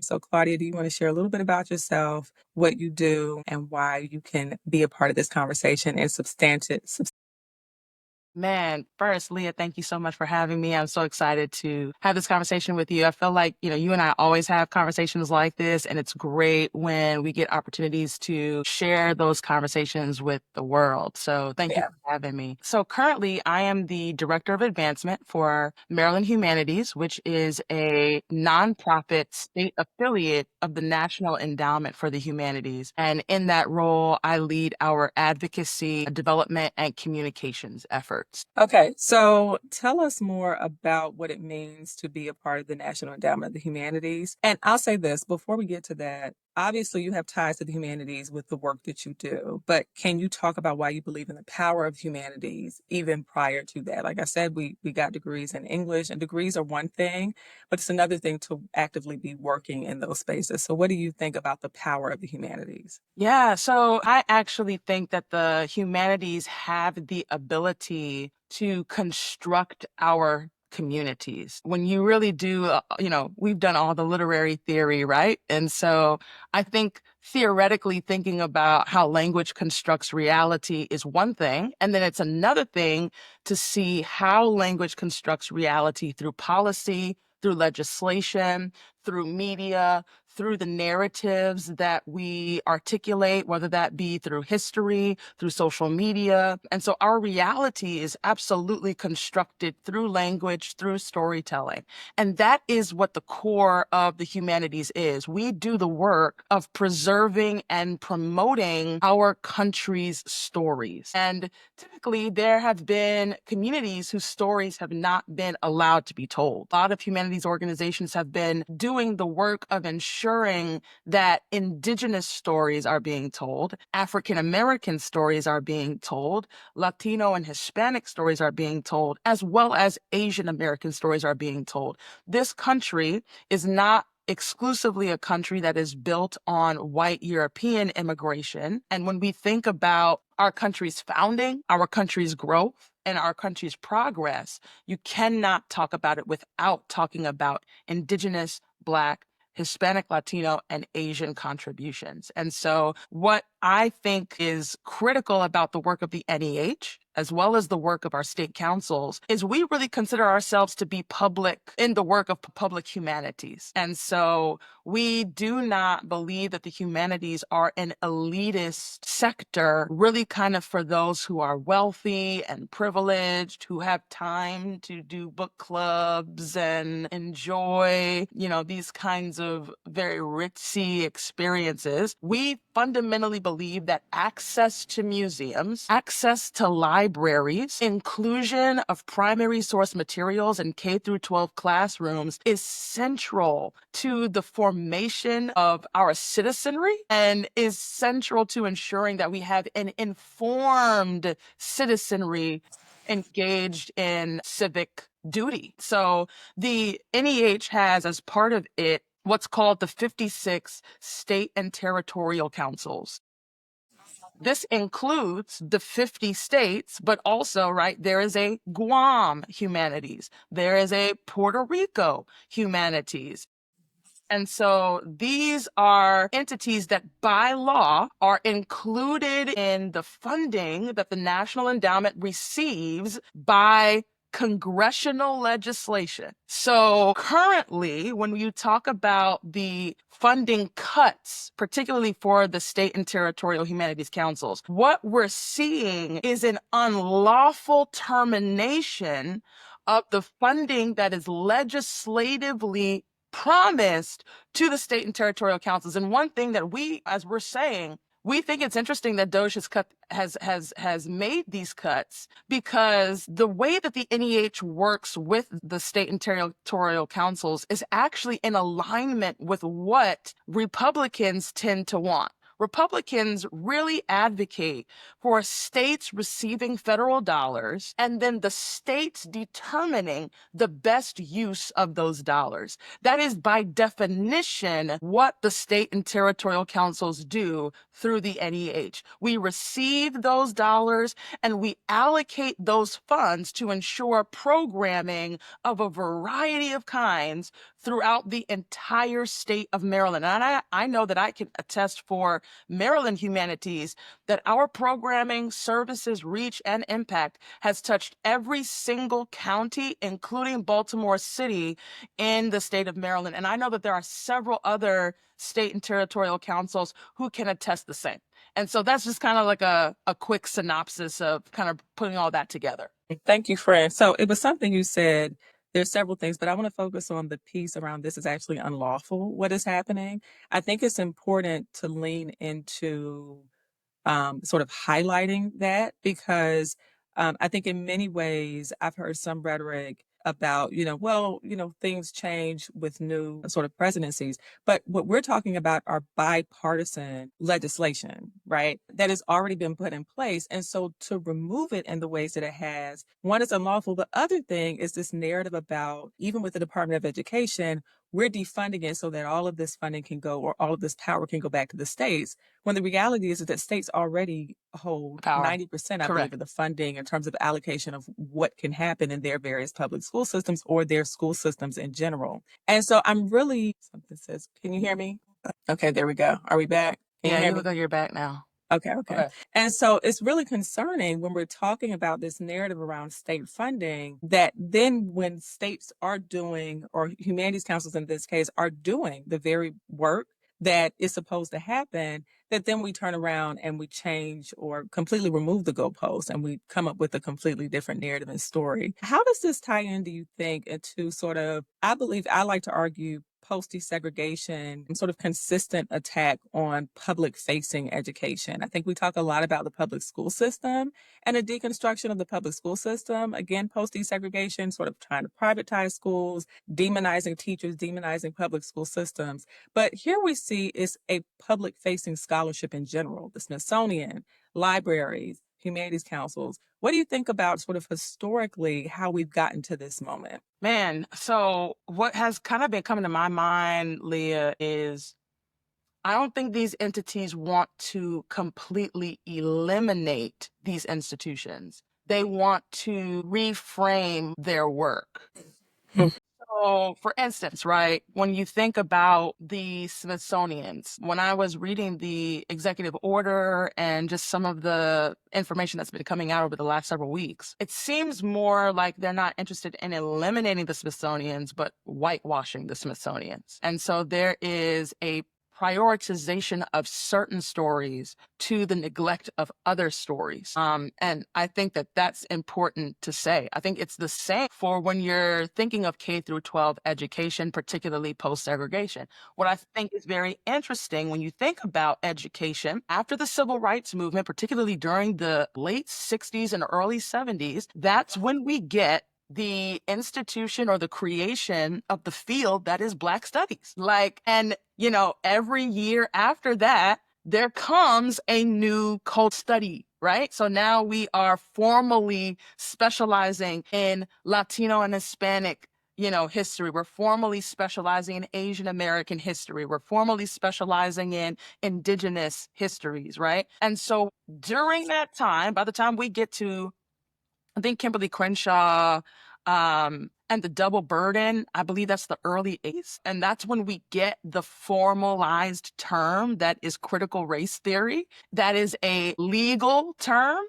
So, Claudia, do you want to share a little bit about yourself, what you do, and why you can be a part of this conversation and substantiate? Man, first, Leah, thank you so much for having me. I'm so excited to have this conversation with you. I feel like, you and I always have conversations like this, and it's great when we get opportunities to share those conversations with the world. So thank you Yeah. for having me. So currently, I am the Director of Advancement for Maryland Humanities, which is a nonprofit state affiliate of the National Endowment for the Humanities. And in that role, I lead our advocacy, development, and communications efforts. Okay, so tell us more about what it means to be a part of the National Endowment of the Humanities. And I'll say this before we get to that. Obviously, you have ties to the humanities with the work that you do, but can you talk about why you believe in the power of humanities even prior to that? Like I said, we got degrees in English, and degrees are one thing, but it's another thing to actively be working in those spaces. So, what do you think about the power of the humanities? Yeah, so I actually think that the humanities have the ability to construct our communities. When you really do, we've done all the literary theory, right? And so I think theoretically thinking about how language constructs reality is one thing. And then it's another thing to see how language constructs reality through policy, through legislation, through media, through the narratives that we articulate, whether that be through history, through social media. And so our reality is absolutely constructed through language, through storytelling. And that is what the core of the humanities is. We do the work of preserving and promoting our country's stories. And typically, there have been communities whose stories have not been allowed to be told. A lot of humanities organizations have been doing the work of ensuring that Indigenous stories are being told, African American stories are being told, Latino and Hispanic stories are being told, as well as Asian American stories are being told. This country is not exclusively a country that is built on white European immigration. And when we think about our country's founding, our country's growth, and our country's progress, you cannot talk about it without talking about Indigenous, Black, Hispanic, Latino, and Asian contributions. And so, what I think is critical about the work of the NEH, as well as the work of our state councils, is we really consider ourselves to be public in the work of public humanities. And so, we do not believe that the humanities are an elitist sector, really kind of for those who are wealthy and privileged, who have time to do book clubs and enjoy, these kinds of very ritzy experiences. We fundamentally believe that access to museums, access to libraries, inclusion of primary source materials in K through 12 classrooms is central to the formation of our citizenry and is central to ensuring that we have an informed citizenry engaged in civic duty. So the NEH has, as part of it, what's called the 56 state and territorial councils. This includes the 50 states, but also, right, there is a Guam humanities, there is a Puerto Rico humanities. And so these are entities that by law are included in the funding that the National Endowment receives by congressional legislation. So currently, when you talk about the funding cuts, particularly for the state and territorial humanities councils, what we're seeing is an unlawful termination of the funding that is legislatively promised to the state and territorial councils. And one thing that we, as we're saying, we think it's interesting that Doge has made these cuts because the way that the NEH works with the state and territorial councils is actually in alignment with what Republicans tend to want. Republicans really advocate for states receiving federal dollars and then the states determining the best use of those dollars. That is by definition what the state and territorial councils do through the NEH. We receive those dollars and we allocate those funds to ensure programming of a variety of kinds throughout the entire state of Maryland. And I know that I can attest for Maryland Humanities that our programming, services, reach, and impact has touched every single county, including Baltimore City, in the state of Maryland. And I know that there are several other state and territorial councils who can attest the same. And so that's just kind of like a quick synopsis of kind of putting all that together. Thank you, Fran. So it was something you said. There's several things, but I want to focus on the piece around this is actually unlawful, what is happening. I think it's important to lean into sort of highlighting that because I think in many ways I've heard some rhetoric about, well, things change with new sort of presidencies. But what we're talking about are bipartisan legislation, right? That has already been put in place. And so to remove it in the ways that it has, one is unlawful. The other thing is this narrative about, even with the Department of Education, we're defunding it so that all of this funding can go or all of this power can go back to the states. When the reality is that states already hold Power. 90%, I believe, Correct. of the funding in terms of allocation of what can happen in their various public school systems or their school systems in general. And so I'm really, something says, can you hear me? Okay, there we go. Are we back? Can you Yeah, hear you me? look like you're back now. Okay, okay. Okay. And so it's really concerning when we're talking about this narrative around state funding that then when states are doing, or humanities councils in this case, are doing the very work that is supposed to happen, that then we turn around and we change or completely remove the goalposts and we come up with a completely different narrative and story. How does this tie in, do you think, into sort of, I believe, I like to argue, post desegregation and sort of consistent attack on public facing education? I think we talk a lot about the public school system and a deconstruction of the public school system. Again, post desegregation, sort of trying to privatize schools, demonizing teachers, demonizing public school systems. But here we see is a public facing scholarship in general, the Smithsonian, libraries, humanities councils. What do you think about sort of historically how we've gotten to this moment? Man, so what has kind of been coming to my mind, Leah, is I don't think these entities want to completely eliminate these institutions. They want to reframe their work. So, for instance, right, when you think about the Smithsonian's, when I was reading the executive order and just some of the information that's been coming out over the last several weeks, it seems more like they're not interested in eliminating the Smithsonian's, but whitewashing the Smithsonian's. And so there is a prioritization of certain stories to the neglect of other stories. And I think that that's important to say. I think it's the same for when you're thinking of K through 12 education, particularly post-segregation. What I think is very interesting when you think about education after the civil rights movement, particularly during the late 60s and early 70s, that's when we get the institution or the creation of the field that is Black studies. And every year after that, there comes a new cult study, right? So now we are formally specializing in Latino and Hispanic history. We're formally specializing in Asian American history. We're formally specializing in indigenous histories, right? And so during that time, by the time we get to I think Kimberly Crenshaw and the double burden, I believe that's the early 80s. And that's when we get the formalized term that is critical race theory. That is a legal term,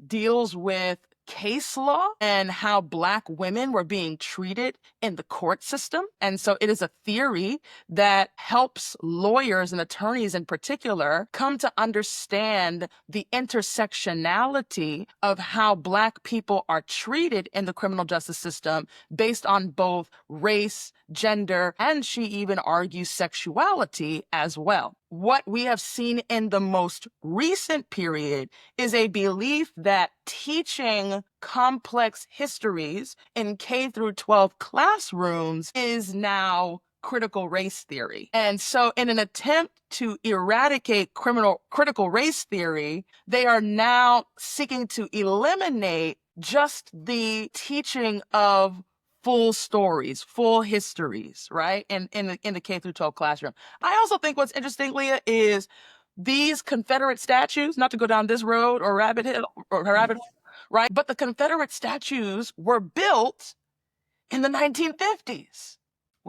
deals with case law and how Black women were being treated in the court system. And so it is a theory that helps lawyers and attorneys in particular come to understand the intersectionality of how Black people are treated in the criminal justice system based on both race, gender, and she even argues sexuality as well. What we have seen in the most recent period is a belief that teaching complex histories in K through 12 classrooms is now critical race theory. And so in an attempt to eradicate critical race theory, they are now seeking to eliminate just the teaching of full stories, full histories, right? In the K through 12 classroom. I also think what's interesting, Leah, is these Confederate statues, not to go down this road or rabbit hole, right? But the Confederate statues were built in the 1950s.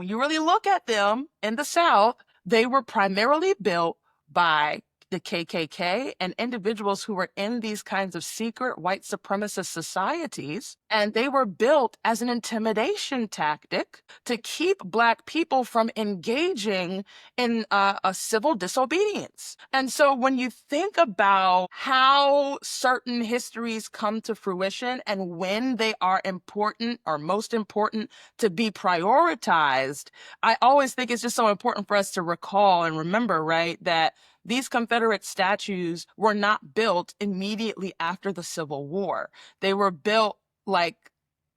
when you really look at them in the South, they were primarily built by the KKK and individuals who were in these kinds of secret white supremacist societies. And they were built as an intimidation tactic to keep Black people from engaging in a civil disobedience. And so when you think about how certain histories come to fruition and when they are important or most important to be prioritized, I always think it's just so important for us to recall and remember, right, that these Confederate statues were not built immediately after the Civil War. They were built like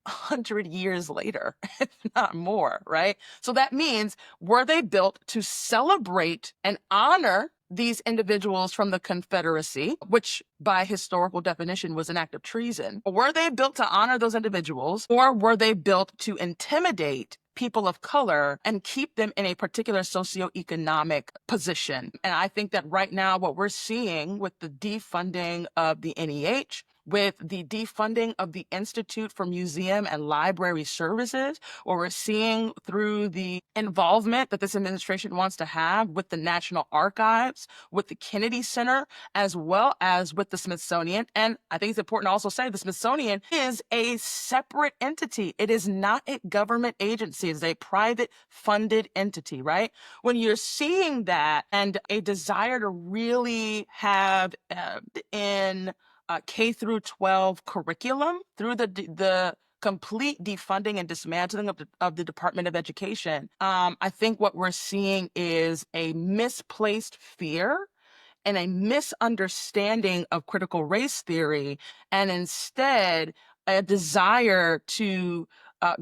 100 years later, if not more, right? So that means, were they built to celebrate and honor these individuals from the Confederacy, which by historical definition was an act of treason? Were they built to honor those individuals, or were they built to intimidate people of color and keep them in a particular socioeconomic position? And I think that right now, what we're seeing with the defunding of the NEH, with the defunding of the Institute for Museum and Library Services, or we're seeing through the involvement that this administration wants to have with the National Archives, with the Kennedy Center, as well as with the Smithsonian. And I think it's important to also say the Smithsonian is a separate entity. It is not a government agency. It's a private funded entity, right? When you're seeing that and a desire to really have in K through 12 curriculum through the complete defunding and dismantling of the Department of Education, I think what we're seeing is a misplaced fear and a misunderstanding of critical race theory, and instead a desire to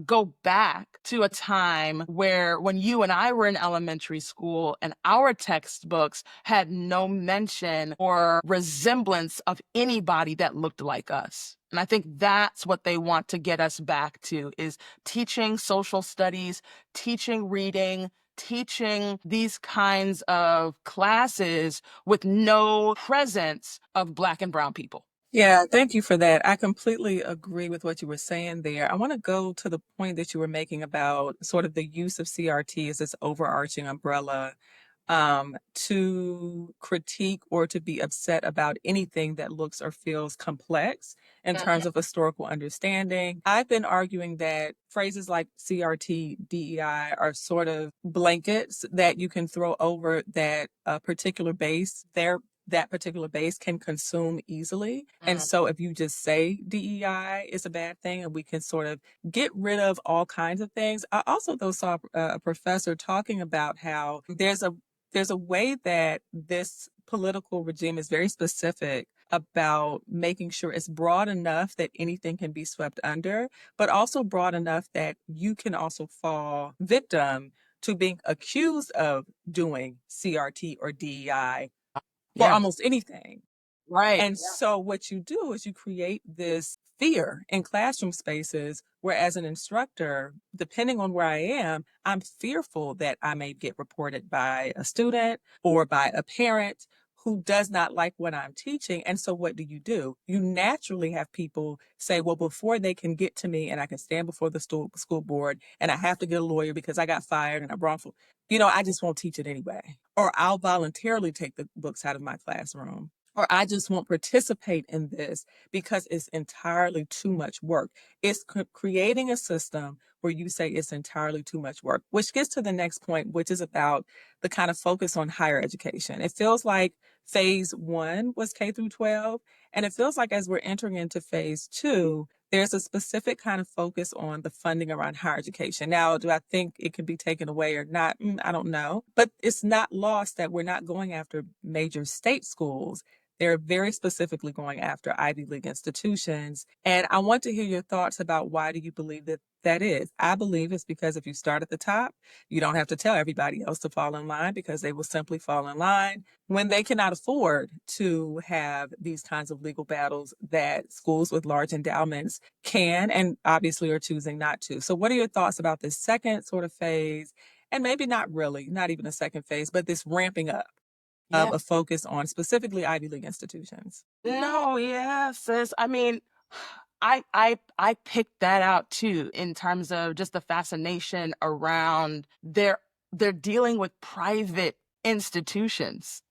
go back to a time where when you and I were in elementary school and our textbooks had no mention or resemblance of anybody that looked like us. And I think that's what they want to get us back to, is teaching social studies, teaching reading, teaching these kinds of classes with no presence of Black and brown people. Yeah, thank you for that. I completely agree with what you were saying there. I want to go to the point that you were making about sort of the use of CRT as this overarching umbrella to critique or to be upset about anything that looks or feels complex in terms of historical understanding. I've been arguing that phrases like CRT, DEI are sort of blankets that you can throw over that particular base. That particular base can consume easily. And so if you just say DEI is a bad thing and we can sort of get rid of all kinds of things. I also though saw a professor talking about how there's a way that this political regime is very specific about making sure it's broad enough that anything can be swept under, but also broad enough that you can also fall victim to being accused of doing CRT or DEI for Yeah, almost anything. right. And so what you do is you create this fear in classroom spaces where as an instructor, depending on where I am, I'm fearful that I may get reported by a student or by a parent who does not like what I'm teaching. And so what do? You naturally have people say, well, before they can get to me and I can stand before the school board and I have to get a lawyer because I got fired and I'm wrongful, I just won't teach it anyway. Or I'll voluntarily take the books out of my classroom, or I just won't participate in this because it's entirely too much work. It's creating a system where you say it's entirely too much work, which gets to the next point, which is about the kind of focus on higher education. It feels like phase one was K through 12, and it feels like as we're entering into phase two, there's a specific kind of focus on the funding around higher education. Now, do I think it can be taken away or not? I don't know. But it's not lost that we're not going after major state schools. They're very specifically going after Ivy League institutions. And I want to hear your thoughts about why do you believe that that is? I believe it's because if you start at the top, you don't have to tell everybody else to fall in line because they will simply fall in line when they cannot afford to have these kinds of legal battles that schools with large endowments can and obviously are choosing not to. So, what are your thoughts about this second sort of phase? And maybe not really, not even a second phase, but this ramping up of Yeah. a focus on specifically Ivy League institutions. No, yeah, sis. I mean, I picked that out too, in terms of just the fascination around they're dealing with private institutions.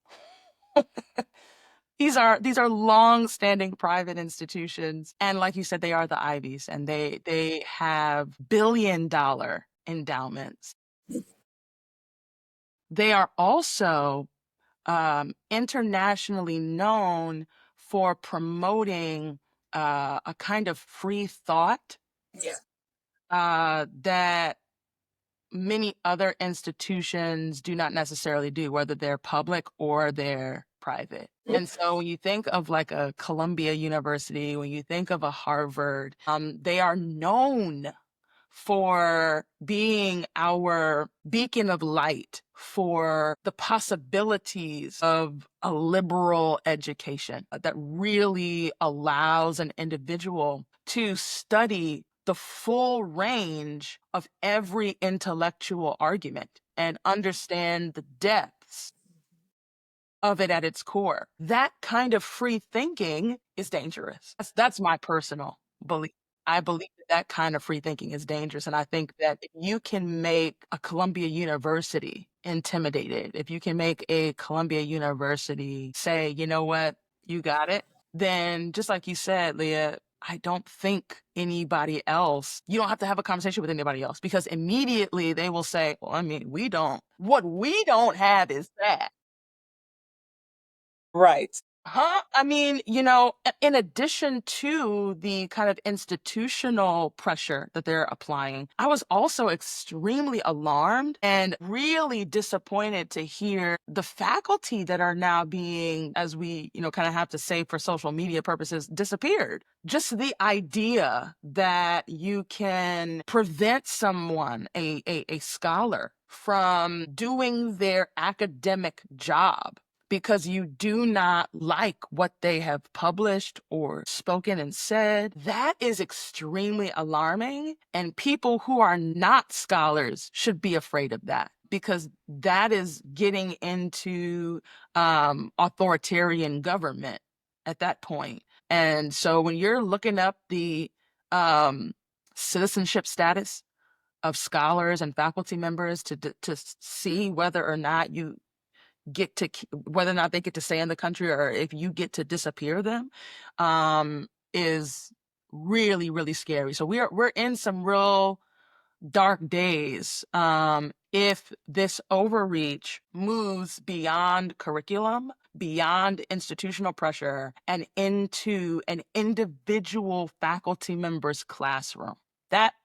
These are long-standing private institutions, and like you said, they are the Ivies, and they have billion-dollar endowments. They are also internationally known for promoting a kind of free thought Yeah. that many other institutions do not necessarily do, whether they're public or they're private. And so when you think of like a Columbia University, when you think of a Harvard, they are known for being our beacon of light for the possibilities of a liberal education that really allows an individual to study the full range of every intellectual argument and understand the depths of it at its core. That kind of free thinking is dangerous. That's my personal belief. I believe that kind of free thinking is dangerous. And I think that if you can make a Columbia University intimidated, if you can make a Columbia University say, you know what, you got it, then just like you said, Leah, I don't think anybody else, you don't have to have a conversation with anybody else, because immediately they will say, well, I mean, what we don't have is that. Right. Huh? I mean, in addition to the kind of institutional pressure that they're applying, I was also extremely alarmed and really disappointed to hear the faculty that are now being, as we, kind of have to say for social media purposes, disappeared. Just the idea that you can prevent someone, a scholar, from doing their academic job because you do not like what they have published or spoken and said, that is extremely alarming. And people who are not scholars should be afraid of that, because that is getting into authoritarian government at that point. And so when you're looking up the citizenship status of scholars and faculty members to see whether or not whether or not they get to stay in the country or if you get to disappear them, is really, really scary. So we're in some real dark days if this overreach moves beyond curriculum, beyond institutional pressure, and into an individual faculty member's classroom. That's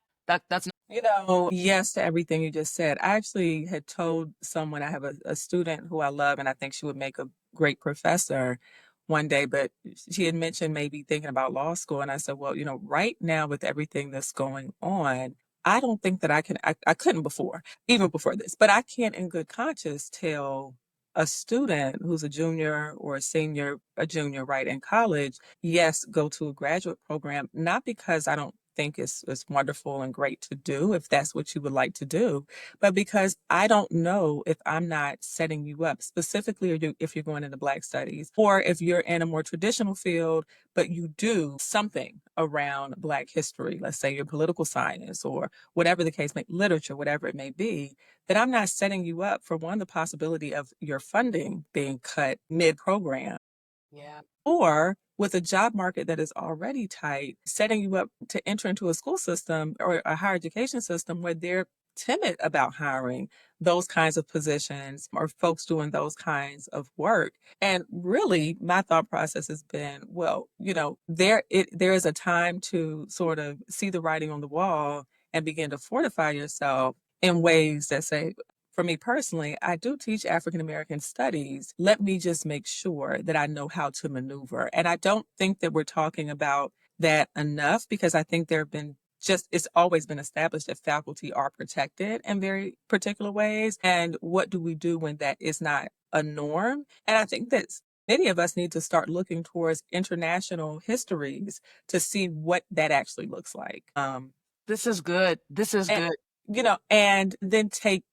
Yes to everything you just said. I actually had told someone, I have a student who I love, and I think she would make a great professor one day, but she had mentioned maybe thinking about law school. And I said, well, right now with everything that's going on, I don't think that I couldn't before, even before this, but I can't in good conscience tell a student who's a junior or a junior, right, in college, yes, go to a graduate program, not because I don't think it's wonderful and great to do if that's what you would like to do, but because I don't know if I'm not setting you up specifically, if you're going into Black studies, or if you're in a more traditional field, but you do something around Black history, let's say you're political science or whatever the case literature, whatever it may be, that I'm not setting you up for one, the possibility of your funding being cut mid-program, yeah. or with a job market that is already tight, setting you up to enter into a school system or a higher education system where they're timid about hiring those kinds of positions or folks doing those kinds of work. And really, my thought process has been, well, there is a time to sort of see the writing on the wall and begin to fortify yourself in ways that say, for me personally, I do teach African American studies. Let me just make sure that I know how to maneuver. And I don't think that we're talking about that enough, because I think there have been it's always been established that faculty are protected in very particular ways. And what do we do when that is not a norm? And I think that many of us need to start looking towards international histories to see what that actually looks like. This is good. This is And good. and then take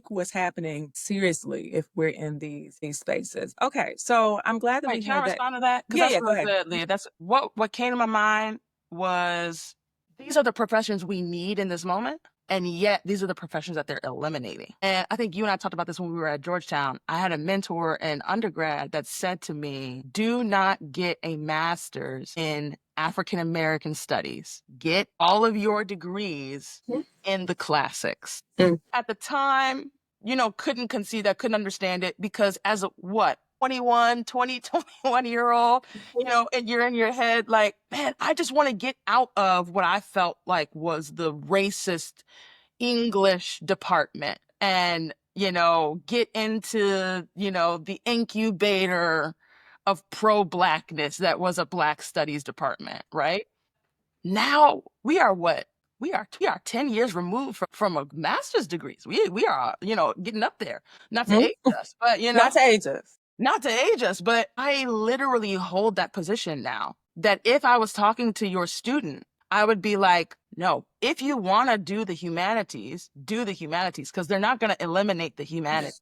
what's happening seriously if we're in these spaces. Okay, so I'm glad that Wait, we can I had that. respond to that? Because Yeah, that's yeah, go really ahead. good, Leah. That's what came to my mind. was these are the professions we need in this moment. And yet these are the professions that they're eliminating. And I think you and I talked about this when we were at Georgetown. I had a mentor in undergrad that said to me, do not get a master's in African American studies. Get all of your degrees in the classics. Mm. At the time, couldn't conceive that, couldn't understand it because as a what? 21 year old, and you're in your head like, man, I just want to get out of what I felt like was the racist English department and, get into, the incubator of pro-blackness that was a Black studies department, right? Now we are what? We are 10 years removed from a master's degrees. We are, getting up there. Not to Mhm. age us, but Not to age us. not to age us, but I literally hold that position now that if I was talking to your student, I would be like, no, if you want to do the humanities because they're not going to eliminate the humanities.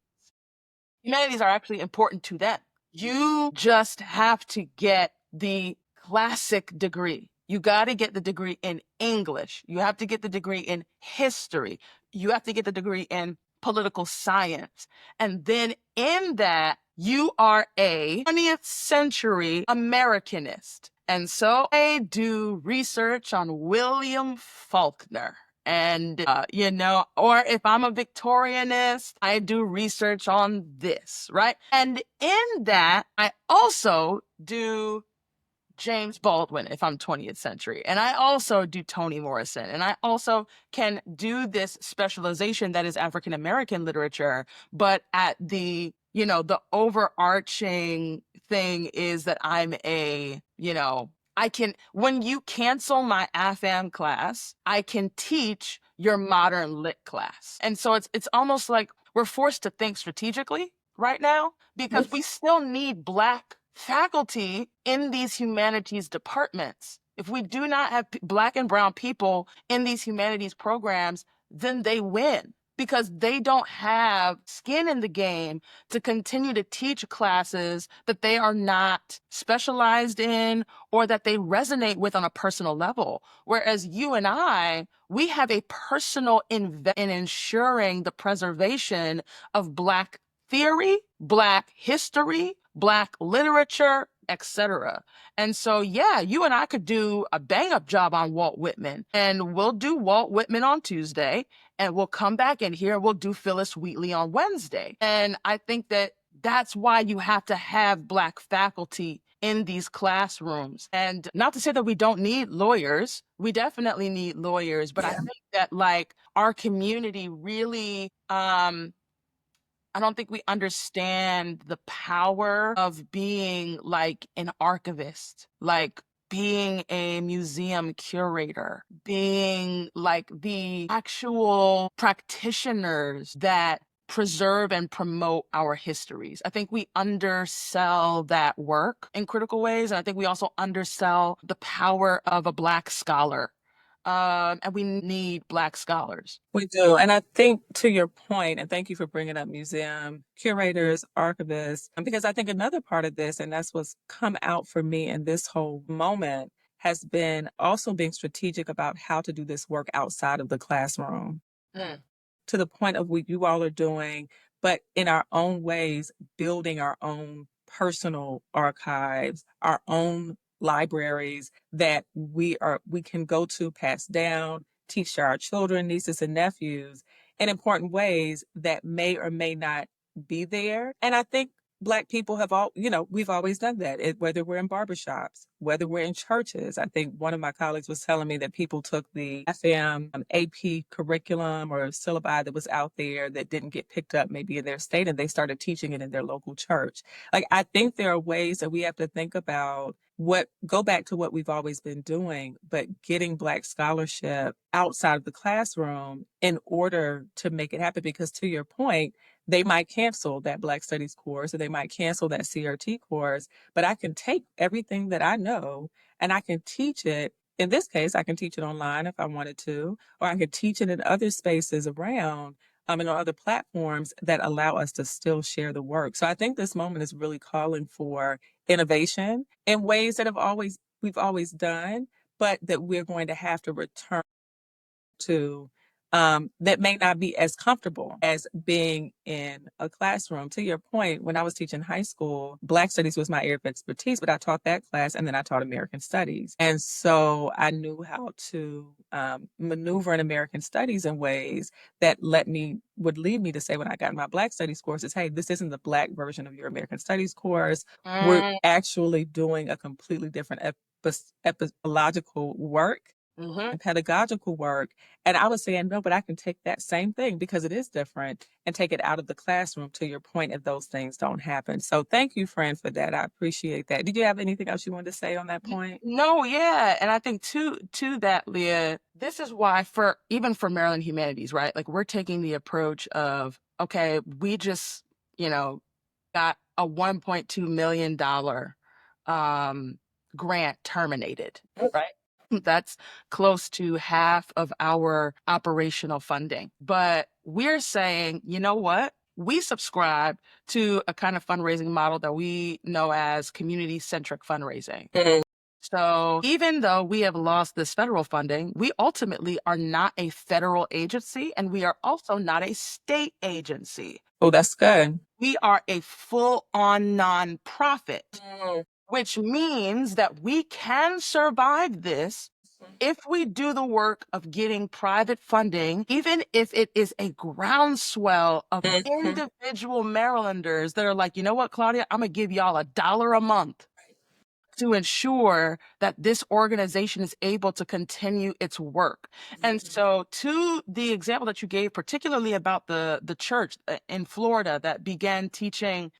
Humanities are actually important to them. You just have to get the classic degree. You got to get the degree in English. You have to get the degree in history. You have to get the degree in political science. And then in that, you are a 20th century Americanist. And so I do research on William Faulkner. And, or if I'm a Victorianist, I do research on this, right? And in that, I also do James Baldwin if I'm 20th century. And I also do Toni Morrison. And I also can do this specialization that is African American literature, but at the overarching thing is that I'm when you cancel my AFAM class, I can teach your modern lit class. And so it's almost like we're forced to think strategically right now because we still need Black faculty in these humanities departments. If we do not have Black and brown people in these humanities programs, then they win because they don't have skin in the game to continue to teach classes that they are not specialized in or that they resonate with on a personal level. Whereas you and I, we have a personal investment in ensuring the preservation of Black theory, Black history, Black literature, etc. And so, yeah, you and I could do a bang up job on Walt Whitman, and we'll do Walt Whitman on Tuesday, and we'll come back in here, we'll do Phyllis Wheatley on Wednesday. And I think that that's why you have to have Black faculty in these classrooms. And not to say that we don't need lawyers, we definitely need lawyers, but I think that like our community really, I don't think we understand the power of being like an archivist, like being a museum curator, being like the actual practitioners that preserve and promote our histories. I think we undersell that work in critical ways. And I think we also undersell the power of a Black scholar. And we need Black scholars. We do. And I think to your point, and thank you for bringing up museum curators, archivists, because I think another part of this, and that's what's come out for me in this whole moment, has been also being strategic about how to do this work outside of the classroom Mm. to the point of what you all are doing, but in our own ways, building our own personal archives, our own libraries that we can go to, pass down, teach to our children, nieces and nephews in important ways that may or may not be there. And I think Black people have we've always done that, whether we're in barbershops, whether we're in churches. I think one of my colleagues was telling me that people took the FM AP curriculum or syllabi that was out there that didn't get picked up maybe in their state and they started teaching it in their local church. Like, I think there are ways that we have to think about go back to what we've always been doing, but getting Black scholarship outside of the classroom in order to make it happen. Because to your point, they might cancel that Black Studies course or they might cancel that CRT course, but I can take everything that I know and I can teach it. In this case, I can teach it online if I wanted to, or I could teach it in other spaces around and on other platforms that allow us to still share the work. So I think this moment is really calling for innovation in ways that we've always done, but that we're going to have to return to, that may not be as comfortable as being in a classroom. To your point, when I was teaching high school, Black Studies was my area of expertise, but I taught that class and then I taught American Studies. And so I knew how to maneuver in American Studies in ways that would lead me to say when I got in my Black Studies courses, hey, this isn't the Black version of your American Studies course. We're actually doing a completely different epistological work and pedagogical work. And I was saying, no, but I can take that same thing because it is different and take it out of the classroom to your point if those things don't happen. So thank you, friend, for that. I appreciate that. Did you have anything else you wanted to say on that point? No, yeah. And I think to that, Leah, this is why for even for Maryland Humanities, right? Like we're taking the approach of, okay, we just, you know, got a $1.2 million grant terminated, right? That's close to half of our operational funding. But we're saying, you know what? We subscribe to a kind of fundraising model that we know as community-centric fundraising. So even though we have lost this federal funding, we ultimately are not a federal agency and we are also not a state agency. Oh, that's good. We are a full-on nonprofit, which means that we can survive this if we do the work of getting private funding, even if it is a groundswell of individual Marylanders that are like, you know what, Claudia, I'm gonna give y'all $1 a month to ensure that this organization is able to continue its work. And so to the example that you gave, particularly about the church in Florida that began teaching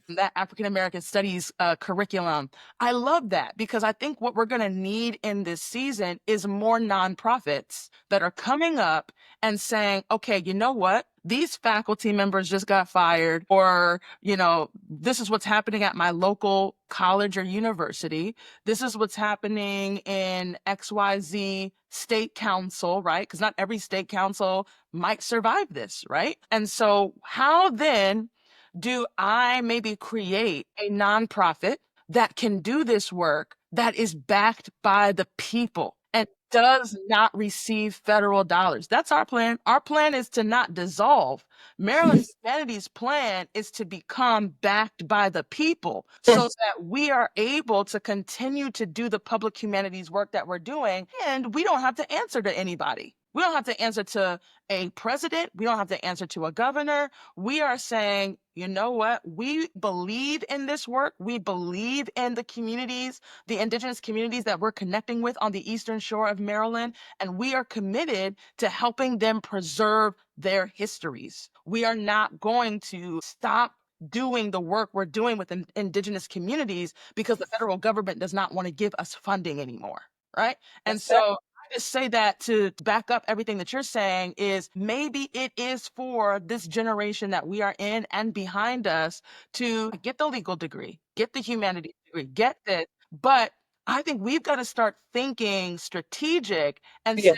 that African American Studies curriculum. I love that because I think what we're going to need in this season is more nonprofits that are coming up and saying, okay, you know what? These faculty members just got fired, or, you know, this is what's happening at my local college or university. This is what's happening in XYZ state council, right? Because not every state council might survive this, right? And so, how then do I maybe create a nonprofit that can do this work that is backed by the people and does not receive federal dollars? That's our plan. Our plan is to not dissolve. Maryland Humanities' plan is to become backed by the people so that we are able to continue to do the public humanities work that we're doing, and we don't have to answer to anybody. We don't have to answer to a president. We don't have to answer to a governor. We are saying, you know what? We believe in this work. We believe in the communities, the indigenous communities that we're connecting with on the eastern shore of Maryland, and we are committed to helping them preserve their histories. We are not going to stop doing the work we're doing with indigenous communities because the federal government does not want to give us funding anymore, right? And so I just say that to back up everything that you're saying is maybe it is for this generation that we are in and behind us to get the legal degree, get the humanities degree, get this. But I think we've got to start thinking strategic and saying,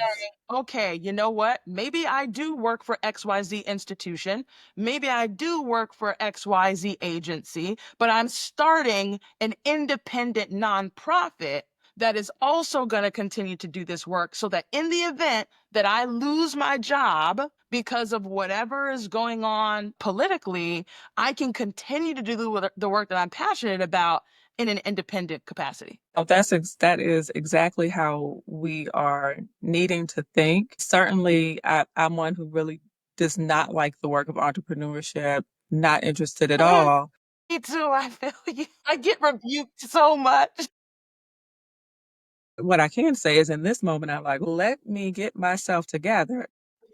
okay, you know what? Maybe I do work for XYZ institution. Maybe I do work for XYZ agency, but I'm starting an independent nonprofit that is also going to continue to do this work so that in the event that I lose my job because of whatever is going on politically, I can continue to do the work that I'm passionate about in an independent capacity. Oh, that is exactly how we are needing to think. Certainly, I'm one who really does not like the work of entrepreneurship, not interested at all. Me too. I feel you. I get rebuked so much. What I can say is in this moment, I'm like, let me get myself together.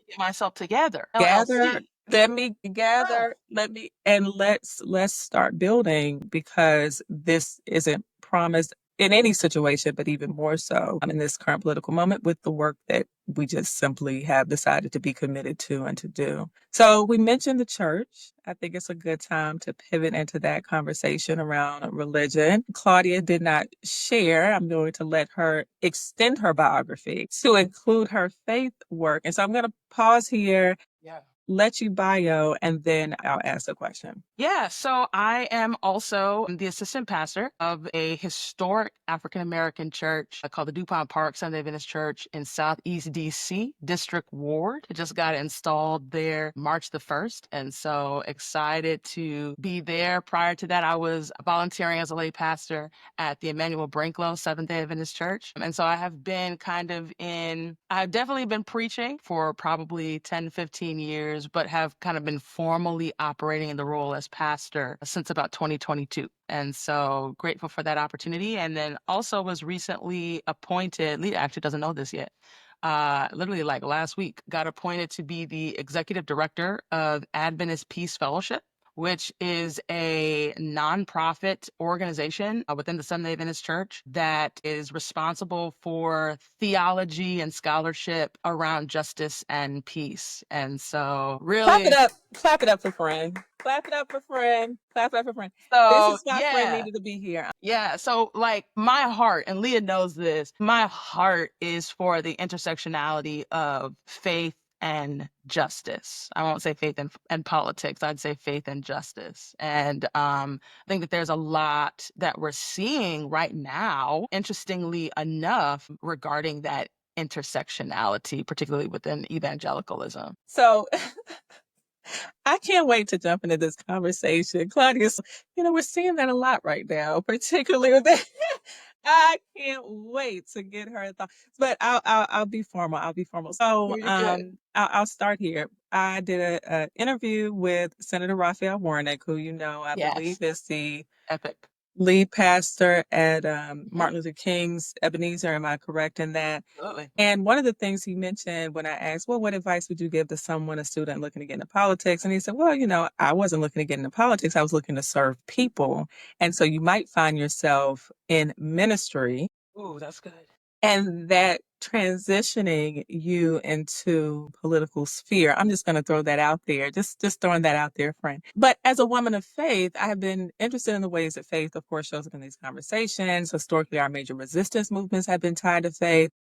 Get myself together. Gather, LLC. let me gather, let me, and let's start building because this isn't promised in any situation, but even more so in this current political moment with the work that we just simply have decided to be committed to and to do. So we mentioned the church. I think it's a good time to pivot into that conversation around religion. Claudia did not share. I'm going to let her extend her biography to include her faith work. And so I'm going to pause here. Yeah. let you bio, and then I'll ask a question. Yeah, so I am also the assistant pastor of a historic African American church called the Dupont Park Seventh-day Adventist Church in Southeast DC, District Ward. It just got installed there March the 1st, and so excited to be there. Prior to that, I was volunteering as a lay pastor at the Emmanuel Brinklow Seventh-day Adventist Church. And so I have been I've definitely been preaching for probably 10, 15 years, but have kind of been formally operating in the role as pastor since about 2022. And so grateful for that opportunity. And then also was recently appointed, Leah actually doesn't know this yet, literally like last week, got appointed to be the executive director of Adventist Peace Fellowship, which is a nonprofit organization within the Seventh-day Adventist Church that is responsible for theology and scholarship around justice and peace. And so Clap it really, up. Clap it up for friend. Clap it up for friend. Clap it up for friend. This so is why friend yeah. needed to be here. Yeah, so like my heart, and Leah knows this, my heart is for the intersectionality of faith and justice. I won't say faith and politics, I'd say faith and justice. And I think that there's a lot that we're seeing right now, interestingly enough, regarding that intersectionality, particularly within evangelicalism. So I can't wait to jump into this conversation. Claudia's, we're seeing that a lot right now, particularly with that. I can't wait to get her thoughts, but I'll be formal. I'll be formal. So You're good. I'll start here. I did a interview with Senator Raphael Warnock, who I Yes, believe is the epic. lead pastor at Mhm. Martin Luther King's Ebenezer. Am I correct in that? Absolutely. And one of the things he mentioned when I asked, well, what advice would you give to someone, a student looking to get into politics? And he said, well, I wasn't looking to get into politics. I was looking to serve people. And so you might find yourself in ministry Ooh, that's good. and that transitioning you into political sphere. I'm just going to throw that out there, just throwing that out there, friend. But as a woman of faith, I have been interested in the ways that faith, of course, shows up in these conversations. Historically, our major resistance movements have been tied to faith.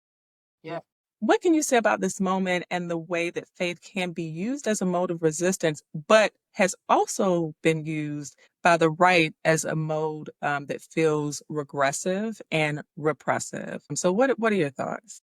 Yeah. What can you say about this moment and the way that faith can be used as a mode of resistance, but has also been used by the right as a mode that feels regressive and repressive? So, what are your thoughts?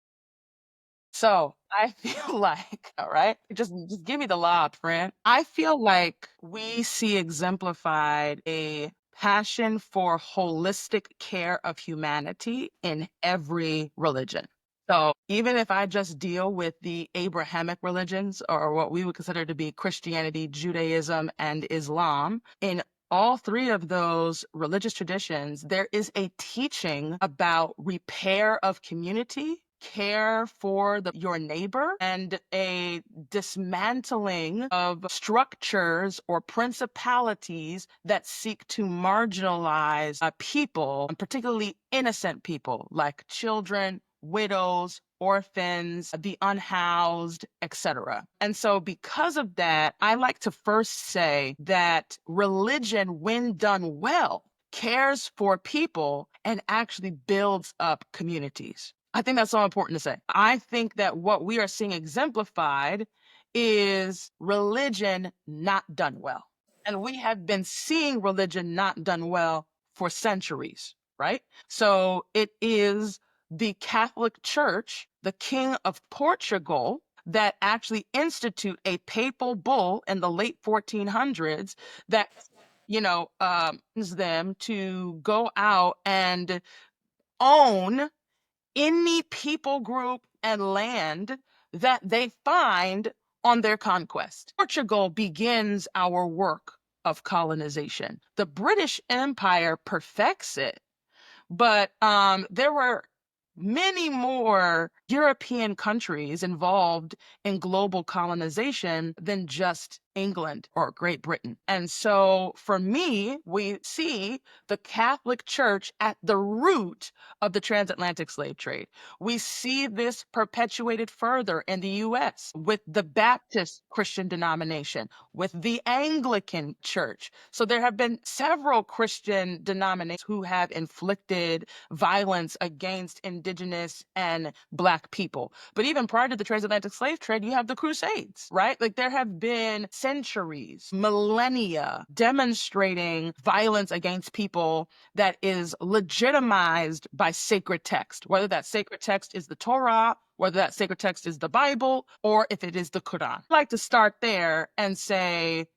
So I feel like, all right, just give me the lob, friend. I feel like we see exemplified a passion for holistic care of humanity in every religion. So even if I just deal with the Abrahamic religions or what we would consider to be Christianity, Judaism, and Islam, in all three of those religious traditions, there is a teaching about repair of community, care for your neighbor, and a dismantling of structures or principalities that seek to marginalize people, and particularly innocent people like children, widows, orphans, the unhoused, etc. And so because of that, I like to first say that religion, when done well, cares for people and actually builds up communities. I think that's so important to say. I think that what we are seeing exemplified is religion not done well. And we have been seeing religion not done well for centuries, right? So it is the Catholic Church, the King of Portugal, that actually institute a papal bull in the late 1400s that them to go out and own any people group and land that they find on their conquest. Portugal begins our work of colonization. The British Empire perfects it, but there were many more European countries involved in global colonization than just England or Great Britain. And so for me, we see the Catholic Church at the root of the transatlantic slave trade. We see this perpetuated further in the US with the Baptist Christian denomination, with the Anglican Church. So there have been several Christian denominations who have inflicted violence against Indigenous and Black Black people. But even prior to the transatlantic slave trade, you have the Crusades, right? Like there have been centuries, millennia demonstrating violence against people that is legitimized by sacred text, whether that sacred text is the Torah, whether that sacred text is the Bible, or if it is the Quran. I'd like to start there and say,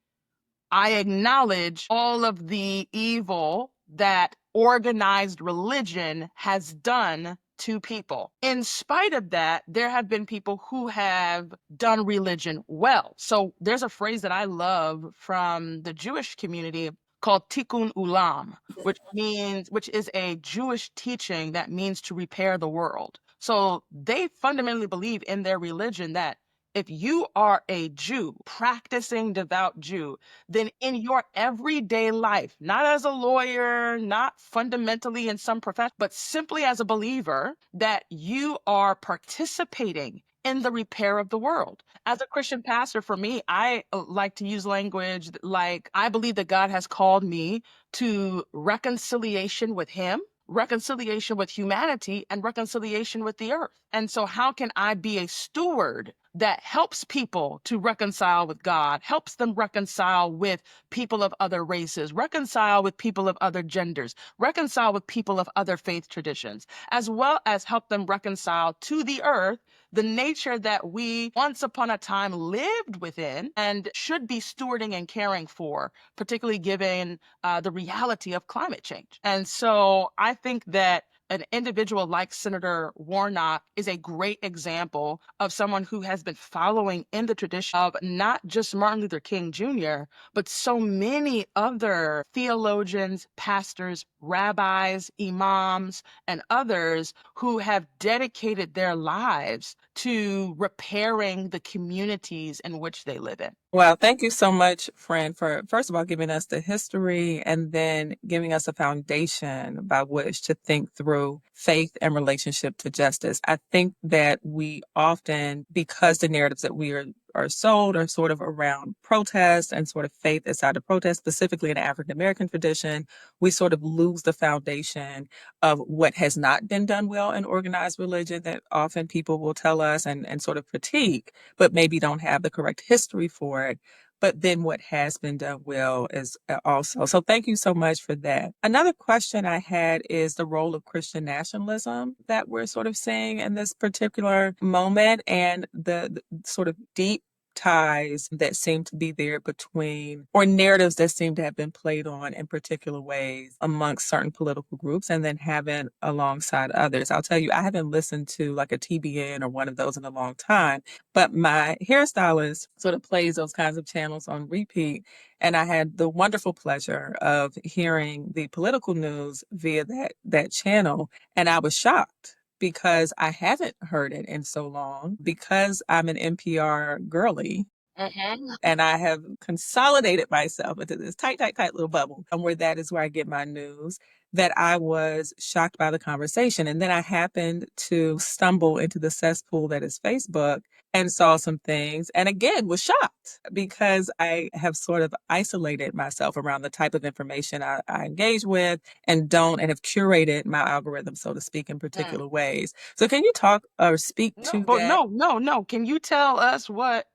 I acknowledge all of the evil that organized religion has done to people. In spite of that, there have been people who have done religion well. So there's a phrase that I love from the Jewish community called tikkun ulam, which is a Jewish teaching that means to repair the world. So they fundamentally believe in their religion that if you are a Jew, practicing devout Jew, then in your everyday life, not as a lawyer, not fundamentally in some profession, but simply as a believer, that you are participating in the repair of the world. As a Christian pastor, for me, I like to use language like, I believe that God has called me to reconciliation with Him, reconciliation with humanity, and reconciliation with the earth. And so, how can I be a steward that helps people to reconcile with God, helps them reconcile with people of other races, reconcile with people of other genders, reconcile with people of other faith traditions, as well as help them reconcile to the earth the nature that we once upon a time lived within and should be stewarding and caring for, particularly given the reality of climate change. And so I think that an individual like Senator Warnock is a great example of someone who has been following in the tradition of not just Martin Luther King Jr., but so many other theologians, pastors, rabbis, imams, and others who have dedicated their lives to repairing the communities in which they live in. Well, thank you so much, friend, for first of all giving us the history and then giving us a foundation by which to think through faith and relationship to justice. I think that we often, because the narratives that we are sold are sort of around protest and sort of faith aside of protest, specifically in the African American tradition, we sort of lose the foundation of what has not been done well in organized religion that often people will tell us and sort of critique, but maybe don't have the correct history for it. But then what has been done well is also. So thank you so much for that. Another question I had is the role of Christian nationalism that we're sort of seeing in this particular moment and the sort of deep ties that seem to be there between, or narratives that seem to have been played on in particular ways amongst certain political groups and then having alongside others. I'll tell you, I haven't listened to like a TBN or one of those in a long time, but my hairstylist sort of plays those kinds of channels on repeat. And I had the wonderful pleasure of hearing the political news via that channel. And I was shocked because I haven't heard it in so long because I'm an NPR girly. Mhm. And I have consolidated myself into this tight little bubble where that is where I get my news. That I was shocked by the conversation. And then I happened to stumble into the cesspool that is Facebook and saw some things. And again, was shocked because I have sort of isolated myself around the type of information I engage with and don't, and have curated my algorithm, so to speak, in Mm. particular ways. So can you talk or speak No, to but that? no. Can you tell us what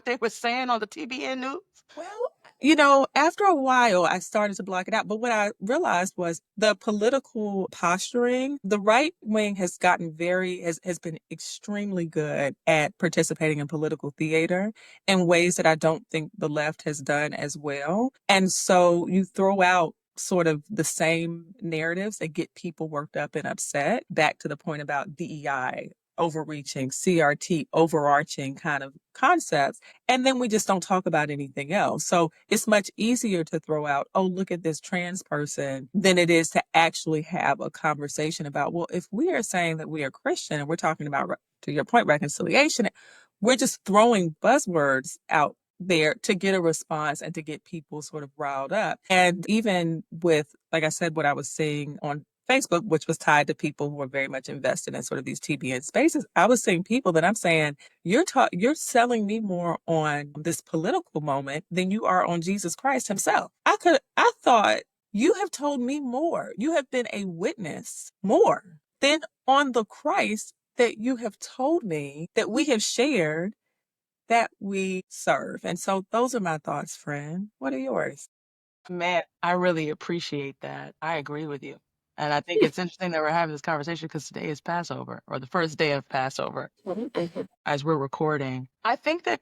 they were saying on the TBN news? Well, after a while, I started to block it out. But what I realized was the political posturing, the right wing has gotten has been extremely good at participating in political theater in ways that I don't think the left has done as well. And so you throw out sort of the same narratives that get people worked up and upset, back to the point about DEI, overreaching, CRT, overarching kind of concepts. And then we just don't talk about anything else. So it's much easier to throw out, oh, look at this trans person, than it is to actually have a conversation about, well, if we are saying that we are Christian and we're talking about, to your point, reconciliation, we're just throwing buzzwords out there to get a response and to get people sort of riled up. And even with, like I said, what I was seeing on Facebook, which was tied to people who are very much invested in sort of these TBN spaces, I was seeing people that I'm saying, you're selling me more on this political moment than you are on Jesus Christ himself. I thought you have told me more. You have been a witness more than on the Christ that you have told me, that we have shared, that we serve. And so those are my thoughts, friend. What are yours? Man, I really appreciate that. I agree with you. And I think it's interesting that we're having this conversation because today is Passover, or the first day of Passover as we're recording. I think that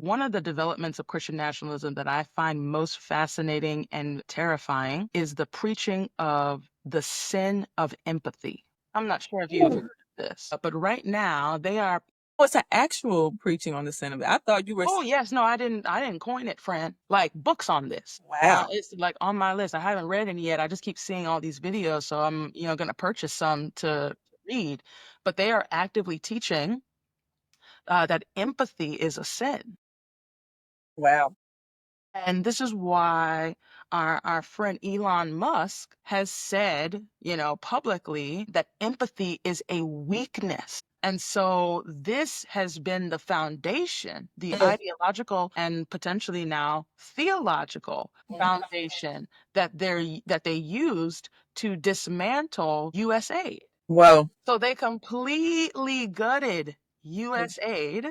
one of the developments of Christian nationalism that I find most fascinating and terrifying is the preaching of the sin of empathy. I'm not sure if you've heard of this, but right now they are. What's an actual preaching on the sin of it? I thought you were. Oh yes, no, I didn't coin it, friend. Like books on this. Wow. It's like on my list. I haven't read any yet. I just keep seeing all these videos, so I'm, gonna purchase some to read. But they are actively teaching that empathy is a sin. Wow. And this is why our friend Elon Musk has said, publicly that empathy is a weakness. And so this has been the foundation, the ideological and potentially now theological foundation that they used to dismantle US aid. Whoa. So they completely gutted US aid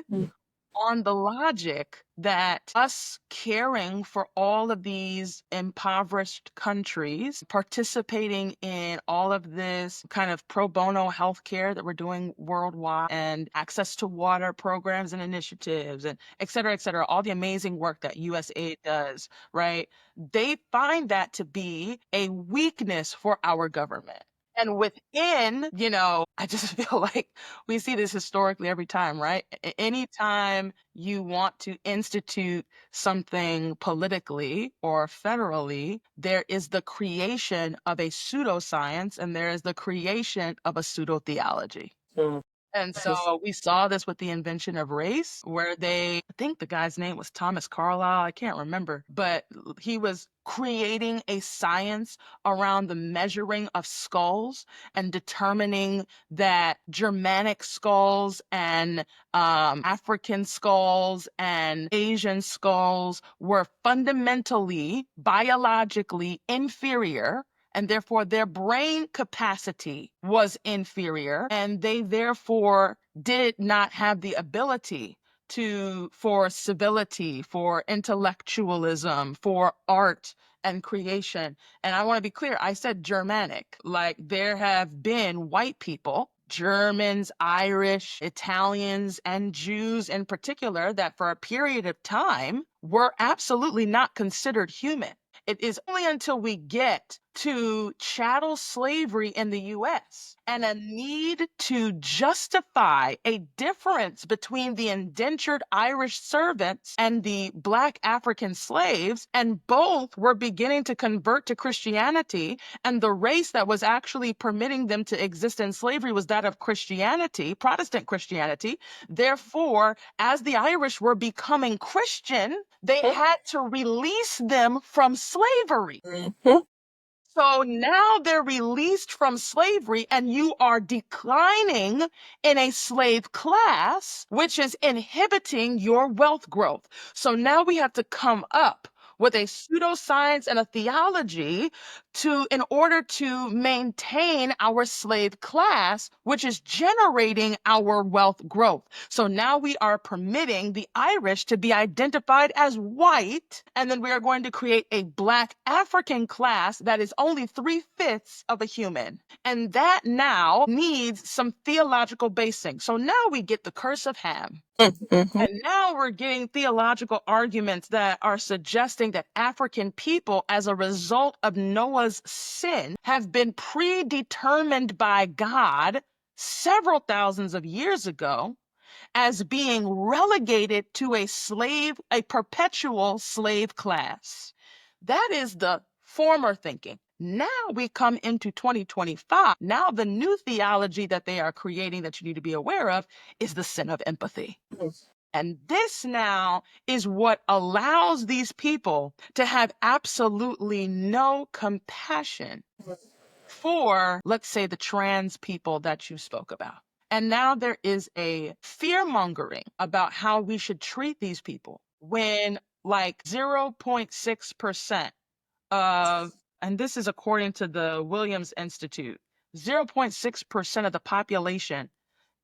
on the logic that us caring for all of these impoverished countries, participating in all of this kind of pro bono healthcare that we're doing worldwide, and access to water programs and initiatives, and et cetera, all the amazing work that USAID does, right? They find that to be a weakness for our government. And within, I just feel like we see this historically every time, right? Anytime you want to institute something politically or federally, there is the creation of a pseudoscience and there is the creation of a pseudo theology. And so we saw this with the invention of race, where I think the guy's name was Thomas Carlyle, I can't remember, but he was creating a science around the measuring of skulls and determining that Germanic skulls and African skulls and Asian skulls were fundamentally, biologically inferior, and therefore their brain capacity was inferior, and they therefore did not have the ability for civility, for intellectualism, for art and creation. And I want to be clear, I said Germanic. Like there have been white people, Germans, Irish, Italians, and Jews in particular, that for a period of time were absolutely not considered human. It is only until we get to chattel slavery in the US and a need to justify a difference between the indentured Irish servants and the Black African slaves, and both were beginning to convert to Christianity, and the race that was actually permitting them to exist in slavery was that of Christianity, Protestant Christianity. Therefore, as the Irish were becoming Christian, they had to release them from slavery. So now they're released from slavery, and you are declining in a slave class, which is inhibiting your wealth growth. So now we have to come up with a pseudoscience and a theology in order to maintain our slave class, which is generating our wealth growth. So now we are permitting the Irish to be identified as white, and then we are going to create a Black African class that is only 3/5 of a human. And that now needs some theological basing. So now we get the curse of Ham. And now we're getting theological arguments that are suggesting that African people, as a result of Noah's sin, have been predetermined by God several thousands of years ago as being relegated to a perpetual slave class. That is the former thinking. Now we come into 2025. Now the new theology that they are creating that you need to be aware of is the sin of empathy. And this now is what allows these people to have absolutely no compassion for, let's say, the trans people that you spoke about. And now there is a fear mongering about how we should treat these people when like 0.6% of, and this is according to the Williams Institute, 0.6% of the population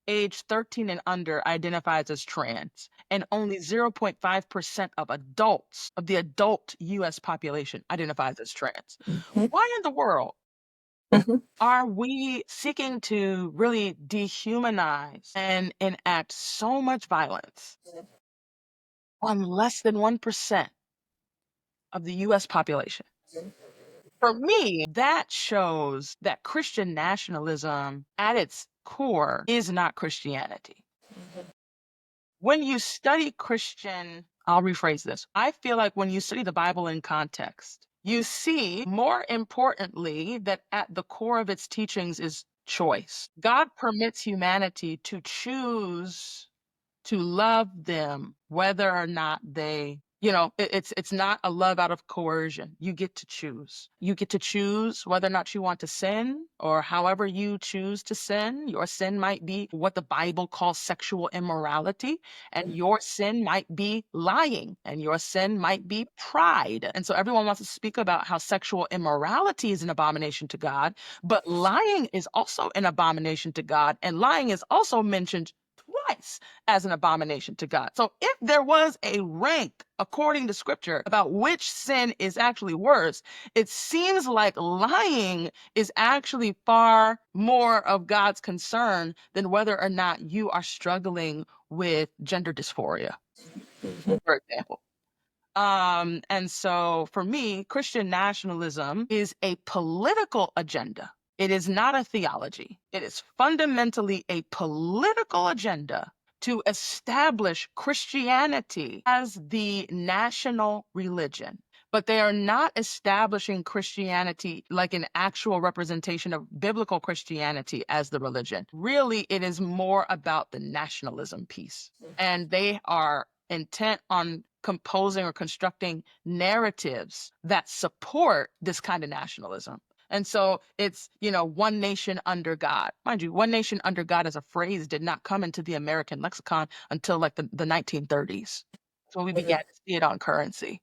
age 13 and under identifies as trans, and only 0.5% of adults, of the adult US population, identifies as trans. Mhm. Why in the world Mhm. are we seeking to really dehumanize and enact so much violence on less than 1% of the US population? For me, that shows that Christian nationalism at its core is not Christianity. When you study I'll rephrase this. I feel like when you study the Bible in context, you see, more importantly, that at the core of its teachings is choice. God permits humanity to choose to love them whether or not they, it's not a love out of coercion. You get to choose. You get to choose whether or not you want to sin, or however you choose to sin. Your sin might be what the Bible calls sexual immorality, and your sin might be lying, and your sin might be pride. And so everyone wants to speak about how sexual immorality is an abomination to God, but lying is also an abomination to God, and lying is also mentioned twice as an abomination to God. So if there was a rank according to scripture about which sin is actually worse, it seems like lying is actually far more of God's concern than whether or not you are struggling with gender dysphoria, for example. And so for me, Christian nationalism is a political agenda. It is not a theology. It is fundamentally a political agenda to establish Christianity as the national religion. But they are not establishing Christianity like an actual representation of biblical Christianity as the religion. Really, it is more about the nationalism piece. And they are intent on composing or constructing narratives that support this kind of nationalism. And so it's, one nation under God. Mind you, one nation under God as a phrase did not come into the American lexicon until like the 1930s. So we began to see it on currency.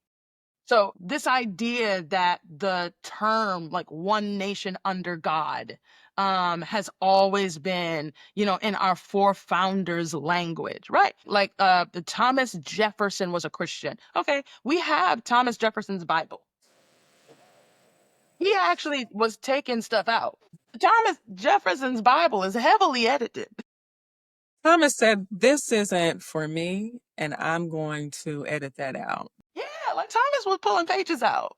So this idea that the term like one nation under God has always been, in our forefounders' language, right? Like Thomas Jefferson was a Christian. Okay, we have Thomas Jefferson's Bible. He actually was taking stuff out. Thomas Jefferson's Bible is heavily edited. Thomas said, "This isn't for me, and I'm going to edit that out." Yeah, like Thomas was pulling pages out.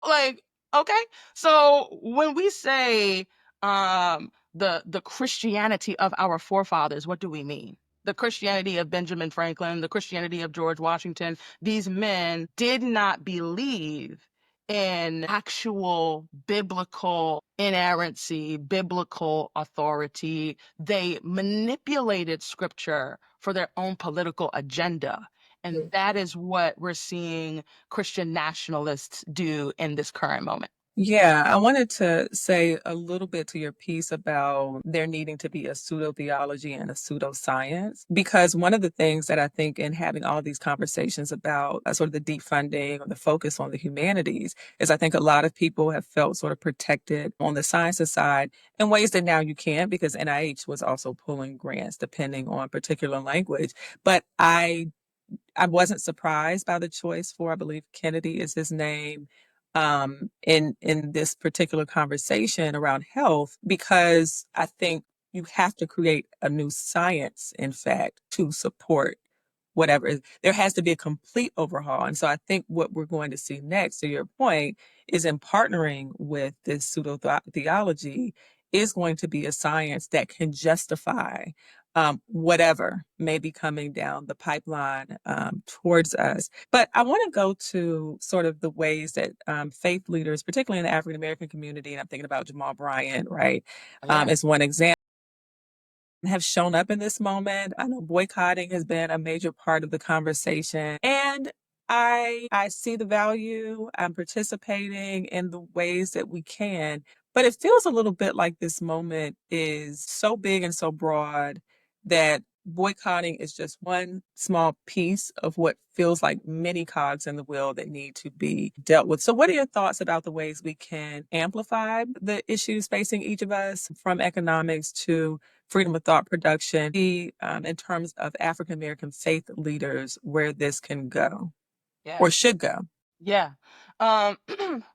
Like, okay. So when we say the Christianity of our forefathers, what do we mean? The Christianity of Benjamin Franklin, the Christianity of George Washington, these men did not believe in actual biblical inerrancy, biblical authority. They manipulated scripture for their own political agenda. And that is what we're seeing Christian nationalists do in this current moment. Yeah, I wanted to say a little bit to your piece about there needing to be a pseudo theology and a pseudoscience, because one of the things that I think in having all these conversations about sort of the defunding or the focus on the humanities is I think a lot of people have felt sort of protected on the sciences side in ways that now you can't because NIH was also pulling grants depending on particular language. But I wasn't surprised by the choice for, I believe Kennedy is his name, in this particular conversation around health, because I think you have to create a new science, in fact, to support whatever. There has to be a complete overhaul. And so I think what we're going to see next, to your point, is in partnering with this pseudo theology, is going to be a science that can justify whatever may be coming down the pipeline towards us. But I want to go to sort of the ways that faith leaders, particularly in the African American community, and I'm thinking about Jamal Bryant, right, Yeah. as one example, have shown up in this moment. I know boycotting has been a major part of the conversation. And I see the value. I'm participating in the ways that we can. But it feels a little bit like this moment is so big and so broad that boycotting is just one small piece of what feels like many cogs in the wheel that need to be dealt with. So what are your thoughts about the ways we can amplify the issues facing each of us, from economics to freedom of thought production, in terms of African American faith leaders, where this can go Yeah. or should go? Yeah.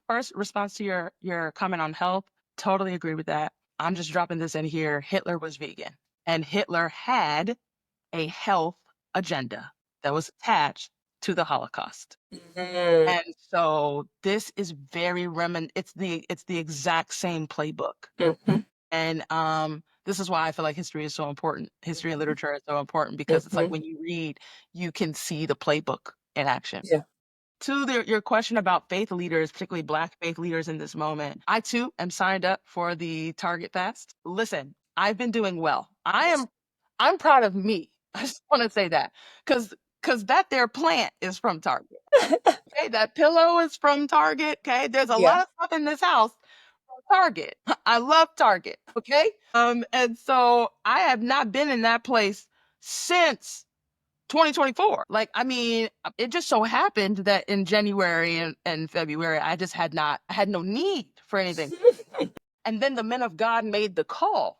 First response to your comment on health, totally agree with that. I'm just dropping this in here. Hitler was vegan, and Hitler had a health agenda that was attached to the Holocaust. Mhm. And so this is very it's the exact same playbook. Mhm. And this is why I feel like history is so important. History and literature is so important because it's like Mhm. when you read, you can see the playbook in action. Yeah. To your question about faith leaders, particularly Black faith leaders in this moment, I too am signed up for the Target fast. Listen, I've been doing well. I'm proud of me. I just want to say that because that their plant is from Target. Okay, that pillow is from Target. Okay, there's a Yeah. lot of stuff in this house from Target. I love Target. Okay, and so I have not been in that place since 2024. Like, I mean, it just so happened that in January and February, I had no need for anything. And then the men of God made the call.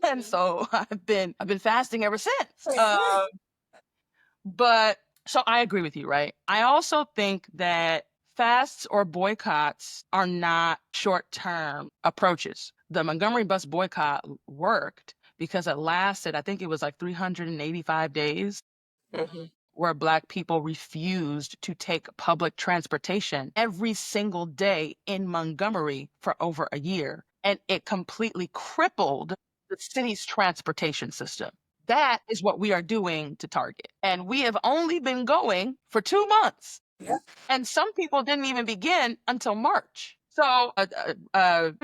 And so I've been fasting ever since. But so I agree with you, right? I also think that fasts or boycotts are not short-term approaches. The Montgomery bus boycott worked because it lasted, I think it was like 385 days, Mhm. where Black people refused to take public transportation every single day in Montgomery for over a year. And it completely crippled the city's transportation system. That is what we are doing to Target. And we have only been going for 2 months. Yeah. And some people didn't even begin until March. So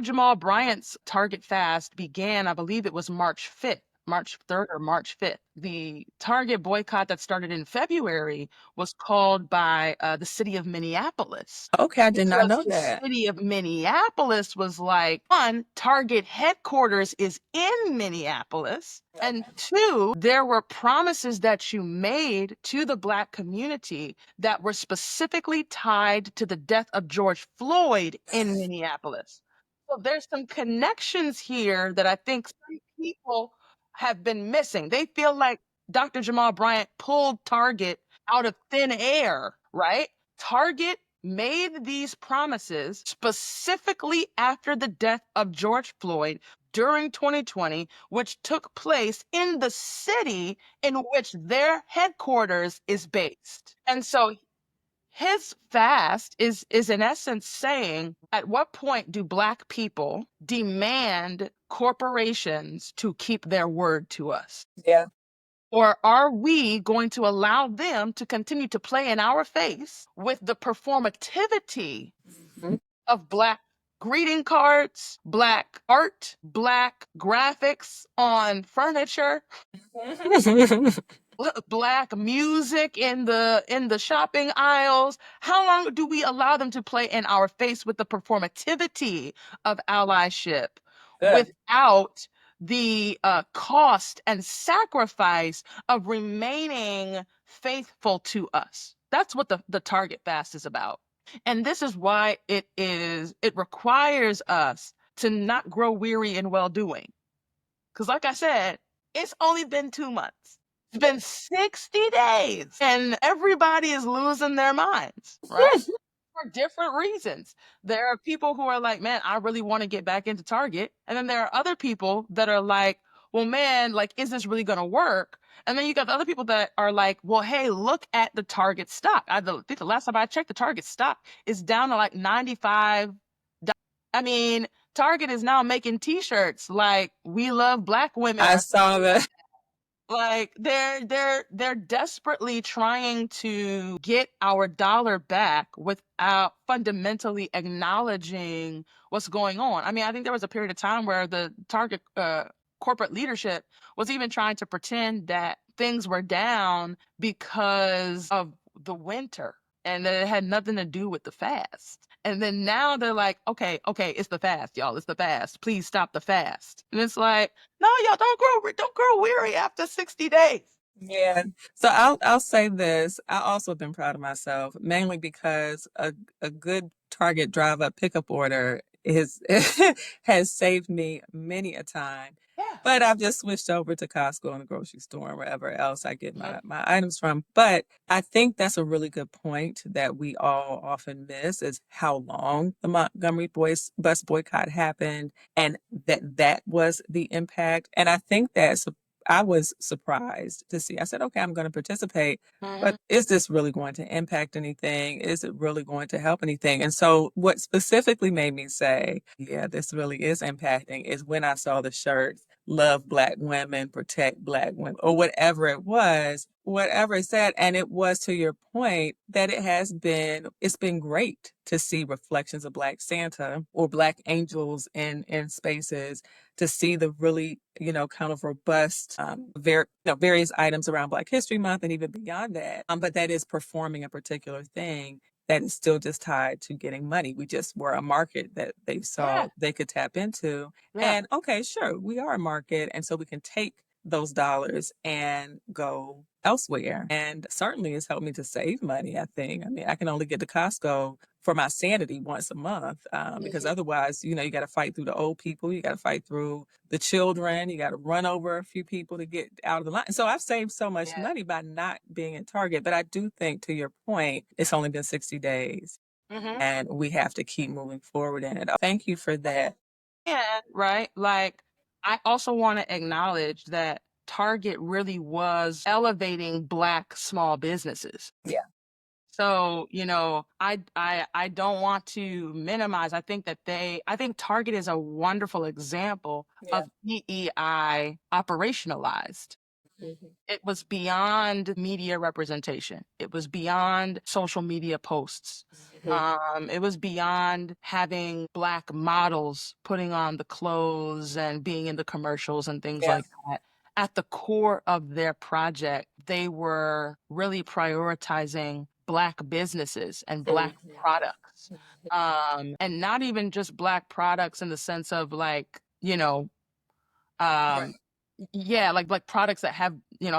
Jamal Bryant's Target fast began, I believe it was March 5th. March 3rd or March 5th. The Target boycott that started in February was called by the city of Minneapolis, Okay, I did not because know the that. city of Minneapolis was like, one, Target headquarters is in Minneapolis. And two, there were promises that you made to the Black community that were specifically tied to the death of George Floyd in Minneapolis. So there's some connections here that I think some people have been missing. They feel like Dr. Jamal Bryant pulled Target out of thin air, right? Target made these promises specifically after the death of George Floyd during 2020, which took place in the city in which their headquarters is based. And so his fast is in essence saying, at what point do Black people demand corporations to keep their word to us? Yeah. Or are we going to allow them to continue to play in our face with the performativity Mhm. of Black greeting cards, Black art, Black graphics on furniture, Black music in the shopping aisles? How long do we allow them to play in our face with the performativity of allyship Good. without the cost and sacrifice of remaining faithful to us? That's what the Target fast is about. And this is why it requires us to not grow weary in well doing. Because, like I said, it's only been 2 months. It's been 60 days, and everybody is losing their minds, right? For different reasons. There are people who are like, man, I really want to get back into Target. And then there are other people that are like, well, man, like, is this really going to work? And then you got the other people that are like, well, hey, look at the Target stock. Think the last time I checked, the Target stock is down to like 95. I mean, Target is now making T-shirts like "We love Black women" I or saw that. like they're desperately trying to get our dollar back without fundamentally acknowledging what's going on. I mean, I think there was a period of time where the Target corporate leadership was even trying to pretend that things were down because of the winter and that it had nothing to do with the fast. And then now they're like, okay, it's the fast, y'all. It's the fast. Please stop the fast. And it's like, no, y'all don't grow weary after 60 days. Yeah. So I'll say this. I also have been proud of myself, mainly because a good Target drive up pickup order is has saved me many a time. Yeah. But I've just switched over to Costco and the grocery store and wherever else I get Mhm. my items from. But I think that's a really good point that we all often miss is how long the Montgomery bus boycott happened and that was the impact. And I think that's I was surprised to see. I said, okay, I'm going to participate, but Mhm. is this really going to impact anything? Is it really going to help anything? And so, what specifically made me say, yeah, this really is impacting is when I saw the shirts, love Black women, protect Black women, or whatever it was, whatever it said. And it was to your point that it's been great to see reflections of Black Santa or Black angels in spaces, to see the really, kind of robust, various items around Black History Month and even beyond that. But that is performing a particular thing that is still just tied to getting money. We just were a market that they Yeah. saw they could tap into. Yeah. And okay, sure, we are a market. And so we can take those dollars and go elsewhere. And certainly it's helped me to save money, I think. I mean, I can only get to Costco for my sanity once a month, because otherwise, you got to fight through the old people, you got to fight through the children, you got to run over a few people to get out of the line. So I've saved so much Yeah. money by not being in Target. But I do think, to your point, it's only been 60 days Mhm. and we have to keep moving forward in it. Thank you for that. Yeah, right? Like, I also wanna acknowledge that Target really was elevating Black small businesses. Yeah. So, I don't want to minimize. I think Target is a wonderful example Yeah. of DEI operationalized. Mhm. It was beyond media representation. It was beyond social media posts. Mhm. It was beyond having Black models putting on the clothes and being in the commercials and things Yeah. like that. At the core of their project, they were really prioritizing Black businesses and Black Mhm. products. And not even just Black products in the sense of like, Right. um, yeah, like products that have,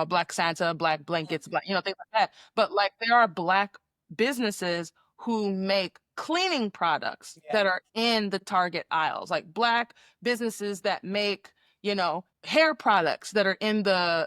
Black Santa, Black blankets, Black, things like that. But like there are Black businesses who make cleaning products Yeah. that are in the Target aisles, like Black businesses that make, hair products that are in the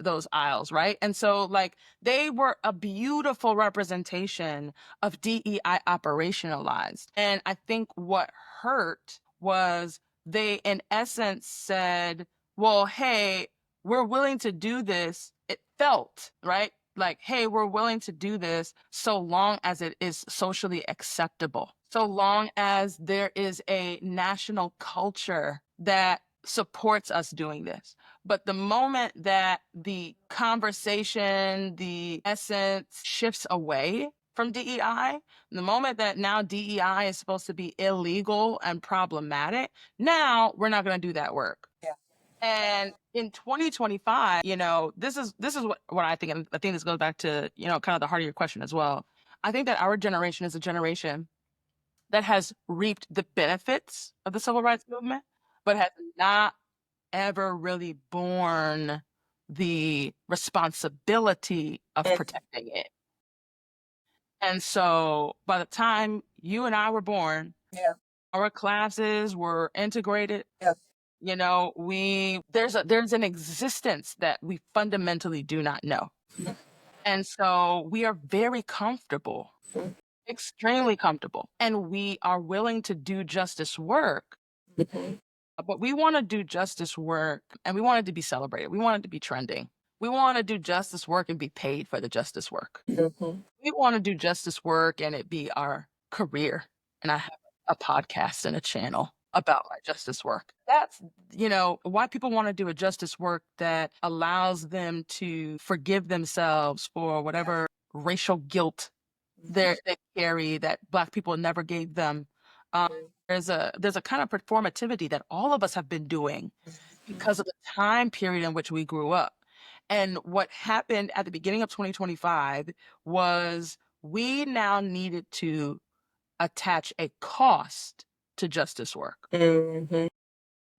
those aisles, right? And so like they were a beautiful representation of DEI operationalized. And I think what hurt was they in essence said, well, hey, we're willing to do this. It felt, right? Like, hey, we're willing to do this so long as it is socially acceptable, so long as there is a national culture that supports us doing this. But the moment that the conversation, the essence shifts away from DEI, the moment that now DEI is supposed to be illegal and problematic, now we're not going to do that work. Yeah. And in 2025, this is what I think, and I think this goes back to, kind of the heart of your question as well. I think that our generation is a generation that has reaped the benefits of the civil rights movement, but has not ever really borne the responsibility of Mhm. protecting it. And so by the time you and I were born, Yeah. our classes were integrated. Yeah. We there's an existence that we fundamentally do not know. And so we are very comfortable, extremely comfortable, and we are willing to do justice work. Mhm. But we want to do justice work and we want it to be celebrated. We want it to be trending. We want to do justice work and be paid for the justice work. Mhm. We want to do justice work and it be our career. And I have a podcast and a channel about my justice work. That's, why people want to do a justice work that allows them to forgive themselves for Yeah. whatever racial guilt they carry that Black people never gave them. Um, Mhm. there's a kind of performativity that all of us have been doing because of the time period in which we grew up. And what happened at the beginning of 2025 was we now needed to attach a cost to justice work. Mhm.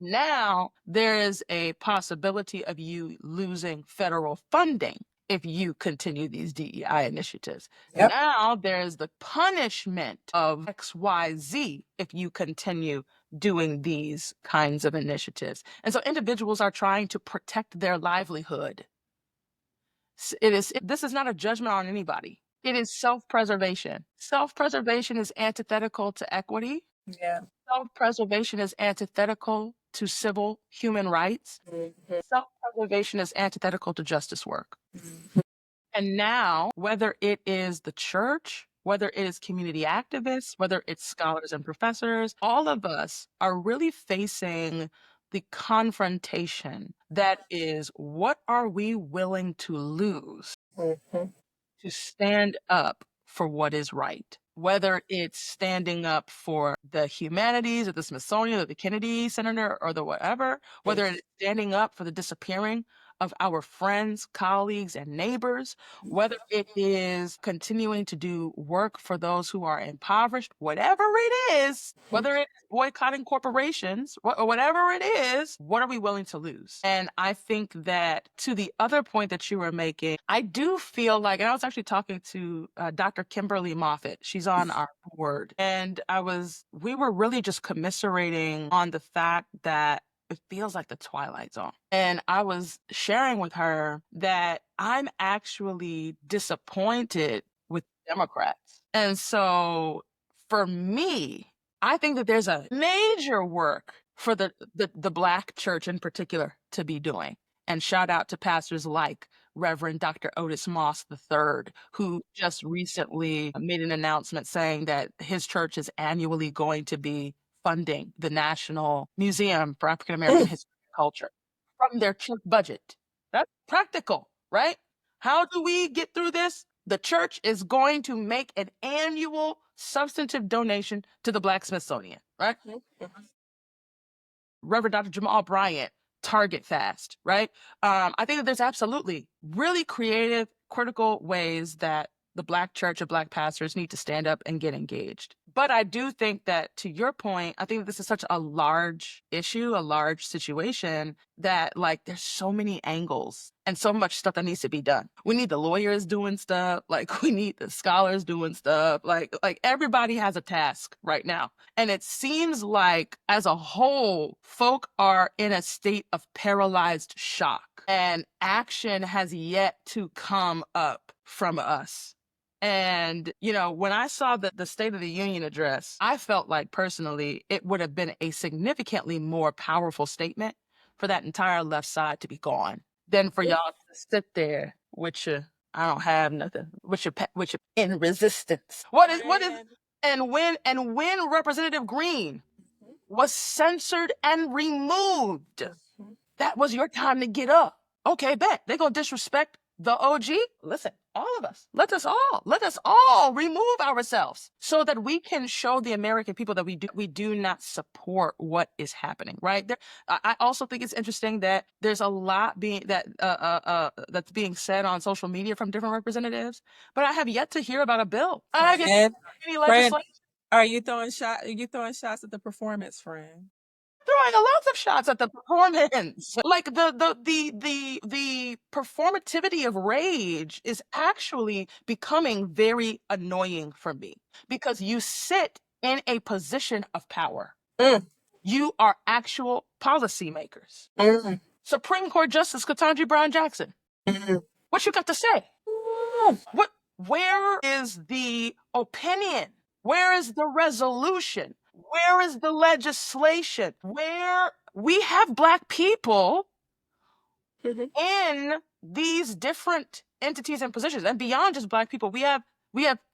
Now there is a possibility of you losing federal funding if you continue these DEI initiatives. Yep. Now there's the punishment of XYZ if you continue doing these kinds of initiatives. And so individuals are trying to protect their livelihood. This is not a judgment on anybody. It is self-preservation. Self-preservation is antithetical to equity. Yeah. Self-preservation is antithetical to civil human rights. Mhm. Self-preservation is antithetical to justice work. Mhm. And now, whether it is the church, whether it is community activists, whether it's scholars and professors, all of us are really facing the confrontation that is, what are we willing to lose Mhm. to stand up for what is right? Whether it's standing up for the humanities or the Smithsonian or the Kennedy Center or the whatever, whether it's standing up for the disappearing of our friends, colleagues, and neighbors, whether it is continuing to do work for those who are impoverished, whatever it is, whether it's boycotting corporations, or whatever it is, what are we willing to lose? And I think that to the other point that you were making, I do feel like, and I was actually talking to Dr. Kimberly Moffitt. She's on our board. And we were really just commiserating on the fact that it feels like the Twilight Zone. And I was sharing with her that I'm actually disappointed with Democrats. And so for me, I think that there's a major work for the Black church in particular to be doing. And shout out to pastors like Reverend Dr. Otis Moss III, who just recently made an announcement saying that his church is annually going to be funding the National Museum for African American History and Culture from their church budget. That's practical, right? How do we get through this? The church is going to make an annual substantive donation to the Black Smithsonian, right? Reverend Dr. Jamal Bryant, Target Fast, right? I think that there's absolutely really creative, critical ways that the Black church or Black pastors need to stand up and get engaged. But I do think that, to your point, I think this is such a large issue, a large situation, that like there's so many angles and so much stuff that needs to be done. We need the lawyers doing stuff, like we need the scholars doing stuff, like everybody has a task right now. And it seems like as a whole, folk are in a state of paralyzed shock, and action has yet to come up from us. And, when I saw the State of the Union address, I felt like personally it would have been a significantly more powerful statement for that entire left side to be gone than for y'all to sit there with your, I don't have nothing, with your in resistance. And when Representative Green was censored and removed, that was your time to get up. Okay, bet. They're going to disrespect the OG. Listen, all of us, let us all remove ourselves so that we can show the American people that we do not support what is happening, right? I also think it's interesting that there's a lot that's being said on social media from different representatives, but I have yet to hear about a bill. I have yet to hear any legislation. Are you throwing shots at the performance, friend? Throwing lots of shots at the performance. Like the performativity of rage is actually becoming very annoying for me, because you sit in a position of power. You are actual policymakers. Supreme Court Justice Ketanji Brown Jackson. What you got to say? Where is the opinion? Where is the resolution? Where is the legislation? Where we have Black people in these different entities and positions, and beyond just Black people, we have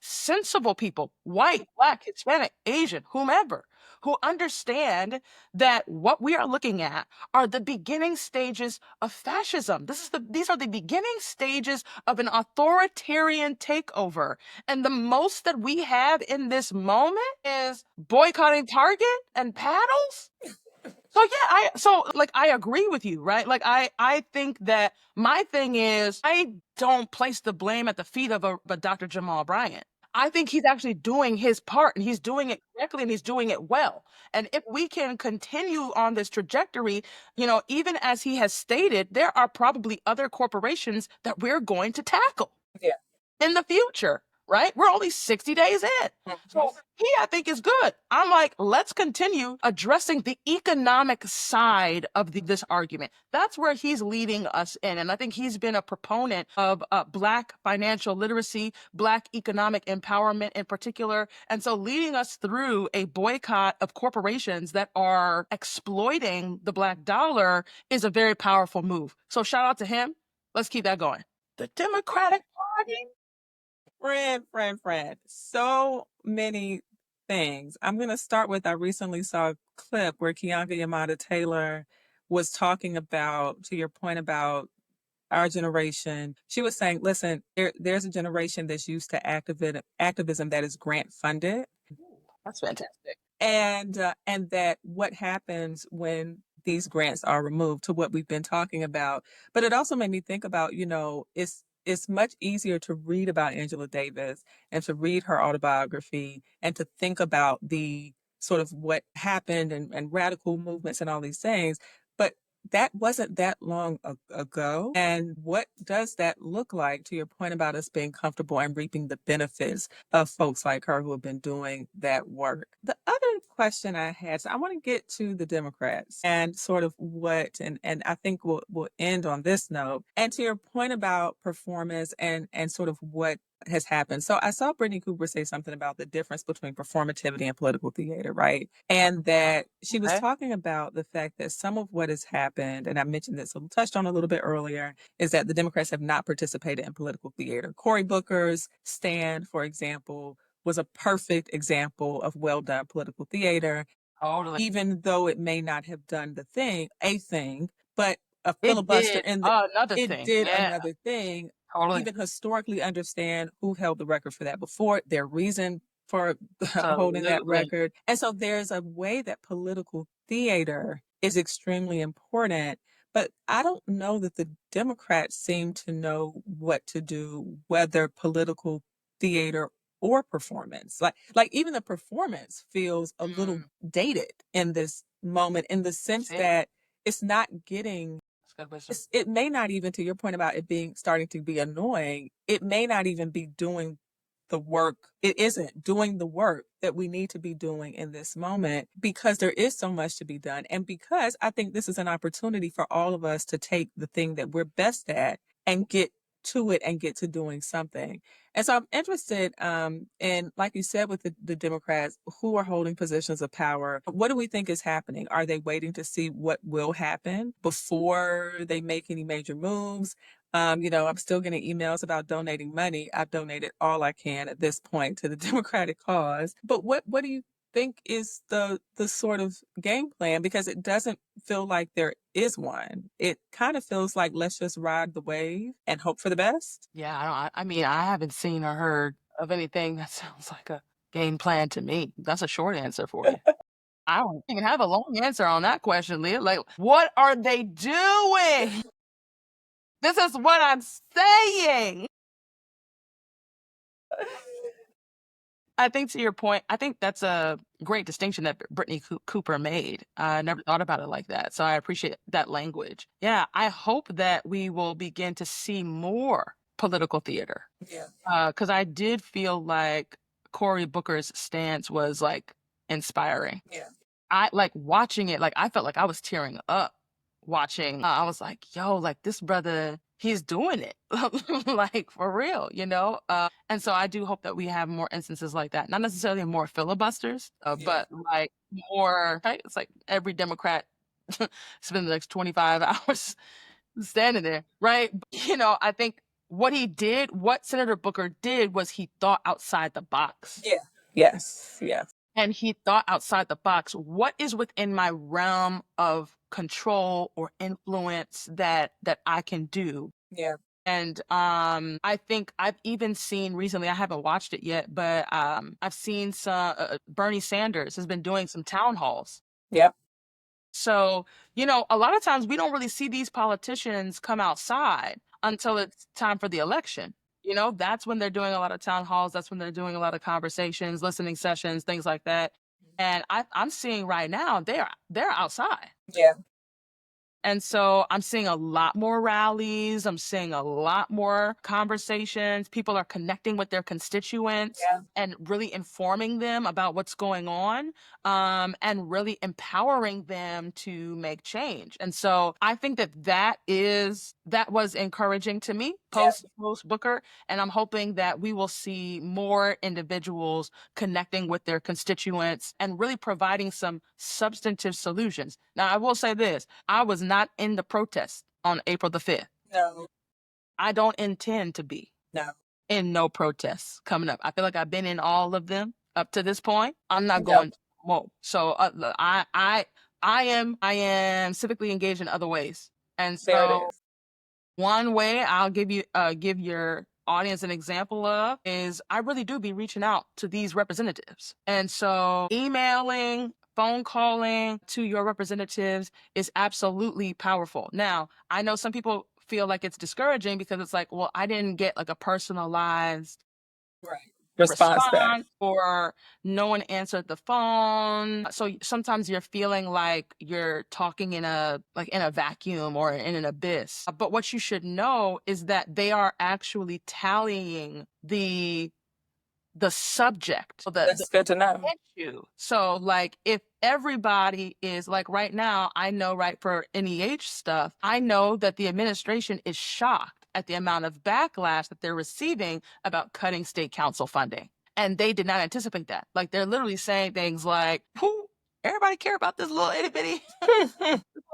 sensible people, white, Black, Hispanic, Asian, whomever, who understand that what we are looking at are the beginning stages of fascism. These are the beginning stages of an authoritarian takeover. And the most that we have in this moment is boycotting Target and paddles. So yeah, I agree with you, right? Like I think that my thing is, I don't place the blame at the feet of a Dr. Jamal Bryant. I think he's actually doing his part, and he's doing it correctly, and he's doing it well. And if we can continue on this trajectory, even as he has stated, there are probably other corporations that we're going to tackle Yeah. in the future, right? We're only 60 days in. So he, I think, is good. I'm like, let's continue addressing the economic side of this argument. That's where he's leading us in. And I think he's been a proponent of Black financial literacy, Black economic empowerment in particular. And so leading us through a boycott of corporations that are exploiting the Black dollar is a very powerful move. So shout out to him. Let's keep that going. The Democratic Party. Friend. So many things. I'm going to start with I recently saw a clip where Keonka Yamada Taylor was talking about, to your point about our generation. She was saying, listen, there's a generation that's used to activism that is grant funded. That's fantastic. And that what happens when these grants are removed, to what we've been talking about. But it also made me think about, it's much easier to read about Angela Davis and to read her autobiography and to think about the sort of what happened and radical movements and all these things. But that wasn't that long ago. And what does that look like, to your point about us being comfortable and reaping the benefits of folks like her who have been doing that work? The other question I had, so I want to get to the Democrats and sort of and I think we'll end on this note. And to your point about performance and sort of what has happened. So I saw Brittany Cooper say something about the difference between performativity and political theater, right? And that she was talking about the fact that some of what has happened, and I mentioned this, so touched on a little bit earlier, is that the Democrats have not participated in political theater. Cory Booker's stand, for example, was a perfect example of well done political theater. Totally. Even though it may not have done a thing, but a It filibuster did in another it thing. did Yeah, another thing. totally. Even historically understand who held the record for that before, their reason for holding that Absolutely. record. And so there's a way that political theater is extremely important. But I don't know that the Democrats seem to know what to do, whether political theater or performance. Like even the performance feels a little dated in this moment, in the sense See? that it's not getting That's good wisdom. it may not even, to your point about it being starting to be annoying, it may not even be doing the work. It isn't doing the work that we need to be doing in this moment, because there is so much to be done. And because I think this is an opportunity for all of us to take the thing that we're best at and get to it and get to doing something. And so I'm interested in, like you said, with the Democrats who are holding positions of power, what do we think is happening? Are they waiting to see what will happen before they make any major moves? I'm still getting emails about donating money. I've donated all I can at this point to the Democratic cause. But what do you think is the sort of game plan? Because it doesn't feel like there is one. It kind of feels like let's just ride the wave and hope for the best. Yeah, I mean, I haven't seen or heard of anything that sounds like a game plan to me. That's a short answer for you. I don't even have a long answer on that question, Leah. Like, what are they doing? This is what I'm saying. I think, to your point, I think that's a great distinction that Brittany Cooper made. I never thought about it like that. So I appreciate that language. Yeah, I hope that we will begin to see more political theater. Yeah. Because I did feel like Cory Booker's stance was like inspiring. Yeah. I like watching it, like I felt like I was tearing up watching. I was like, yo, like this brother, he's doing it. Like for real, you know? And so I do hope that we have more instances like that. Not necessarily more filibusters, Yeah. but like more, right? It's like every Democrat spend the next 25 hours standing there, right? But, I think what Senator Booker did was he thought outside the box. Yeah. Yes. Yes. And he thought outside the box. What is within my realm of control or influence that I can do? Yeah. And I think I've even seen recently, I haven't watched it yet, but I've seen some Bernie Sanders has been doing some town halls. Yep. So, a lot of times we don't really see these politicians come outside until it's time for the election. You know, that's when they're doing a lot of town halls. That's when they're doing a lot of conversations, listening sessions, things like that. And I'm seeing right now they're outside. Yeah. And so I'm seeing a lot more rallies. I'm seeing a lot more conversations. People are connecting with their constituents Yeah. and really informing them about what's going on, and really empowering them to make change. And so I think that was encouraging to me Yeah. post Booker. And I'm hoping that we will see more individuals connecting with their constituents and really providing some substantive solutions. Now, I will say this: I was not in the protest on April the 5th. No. I don't intend to be No. in no protests coming up. I feel like I've been in all of them up to this point. I'm not No. going more. So I am civically engaged in other ways. And There it so is. one way I'll give your audience an example of is I really do be reaching out to these representatives. And so emailing, phone calling to your representatives is absolutely powerful. Now, I know some people feel like it's discouraging because it's like, well, I didn't get like a personalized Right. Response back. response, or no one answered the phone. So sometimes you're feeling like you're talking in a vacuum or in an abyss. But what you should know is that they are actually tallying the subject, so the That's good to know. issue. So like if everybody is like right now, I know, right, for NEH stuff, I know that the administration is shocked at the amount of backlash that they're receiving about cutting state council funding. And they did not anticipate that. Like they're literally saying things like, who everybody care about this little itty bitty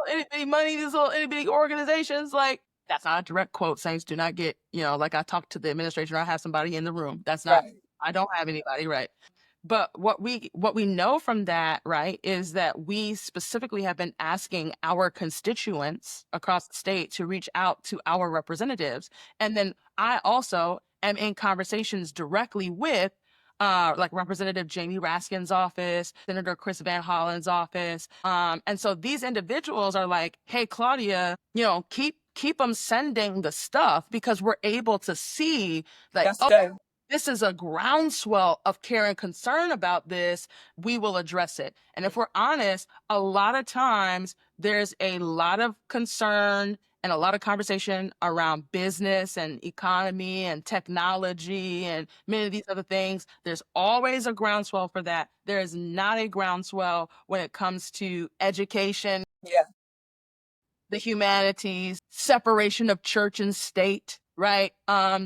itty bitty money, these little itty bitty organizations? Like that's not a direct quote. Saints, do not get, like I talked to the administration, I have somebody in the room. That's not, Right. I don't have anybody, right? But what we know from that, right, is that we specifically have been asking our constituents across the state to reach out to our representatives. And then I also am in conversations directly with like Representative Jamie Raskin's office, Senator Chris Van Hollen's office. And so these individuals are like, hey, Claudia, keep them sending the stuff because we're able to see like, That's good. this is a groundswell of care and concern about this. We will address it. And if we're honest, a lot of times there's a lot of concern and a lot of conversation around business and economy and technology and many of these other things. There's always a groundswell for that. There is not a groundswell when it comes to education, Yeah. the humanities, separation of church and state, right?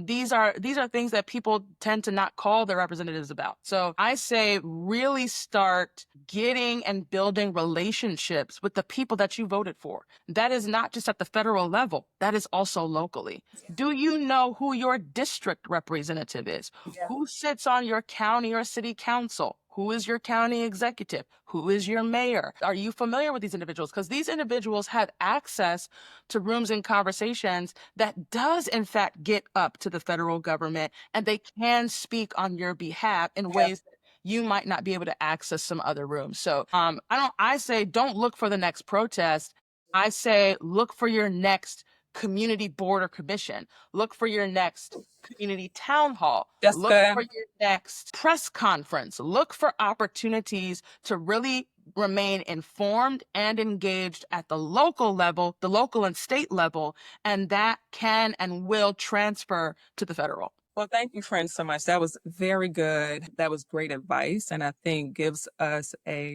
These are things that people tend to not call their representatives about. So I say really start getting and building relationships with the people that you voted for. That is not just at the federal level, that is also locally. Do you know who your district representative is? Yeah. Who sits on your county or city council? Who is your county executive? Who is your mayor? Are you familiar with these individuals? Because these individuals have access to rooms and conversations that does in fact get up to the federal government, and they can speak on your behalf in Yeah. ways that you might not be able to access some other rooms. So I say don't look for the next protest. I say look for your next community board or commission. Look for your next community town hall. That's Look for good. your next press conference. Look for opportunities to really remain informed and engaged at the local level, the local and state level, and that can and will transfer to the federal. Well, thank you, friend, so much. That was very good. That was great advice, and I think gives us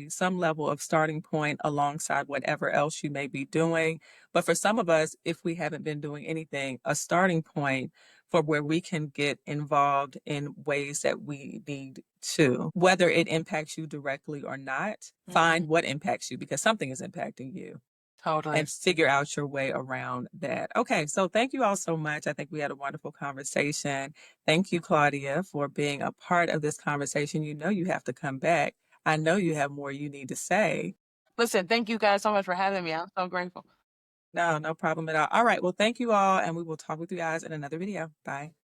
some level of starting point alongside whatever else you may be doing. But for some of us, if we haven't been doing anything, a starting point for where we can get involved in ways that we need to, whether it impacts you directly or not, find what impacts you because something is impacting you Totally. and figure out your way around that. Okay, so thank you all so much. I think we had a wonderful conversation. Thank you, Claudia, for being a part of this conversation. You know you have to come back. I know you have more you need to say. Listen, thank you guys so much for having me. I'm so grateful. No, no problem at all. All right, well, thank you all, and we will talk with you guys in another video. Bye.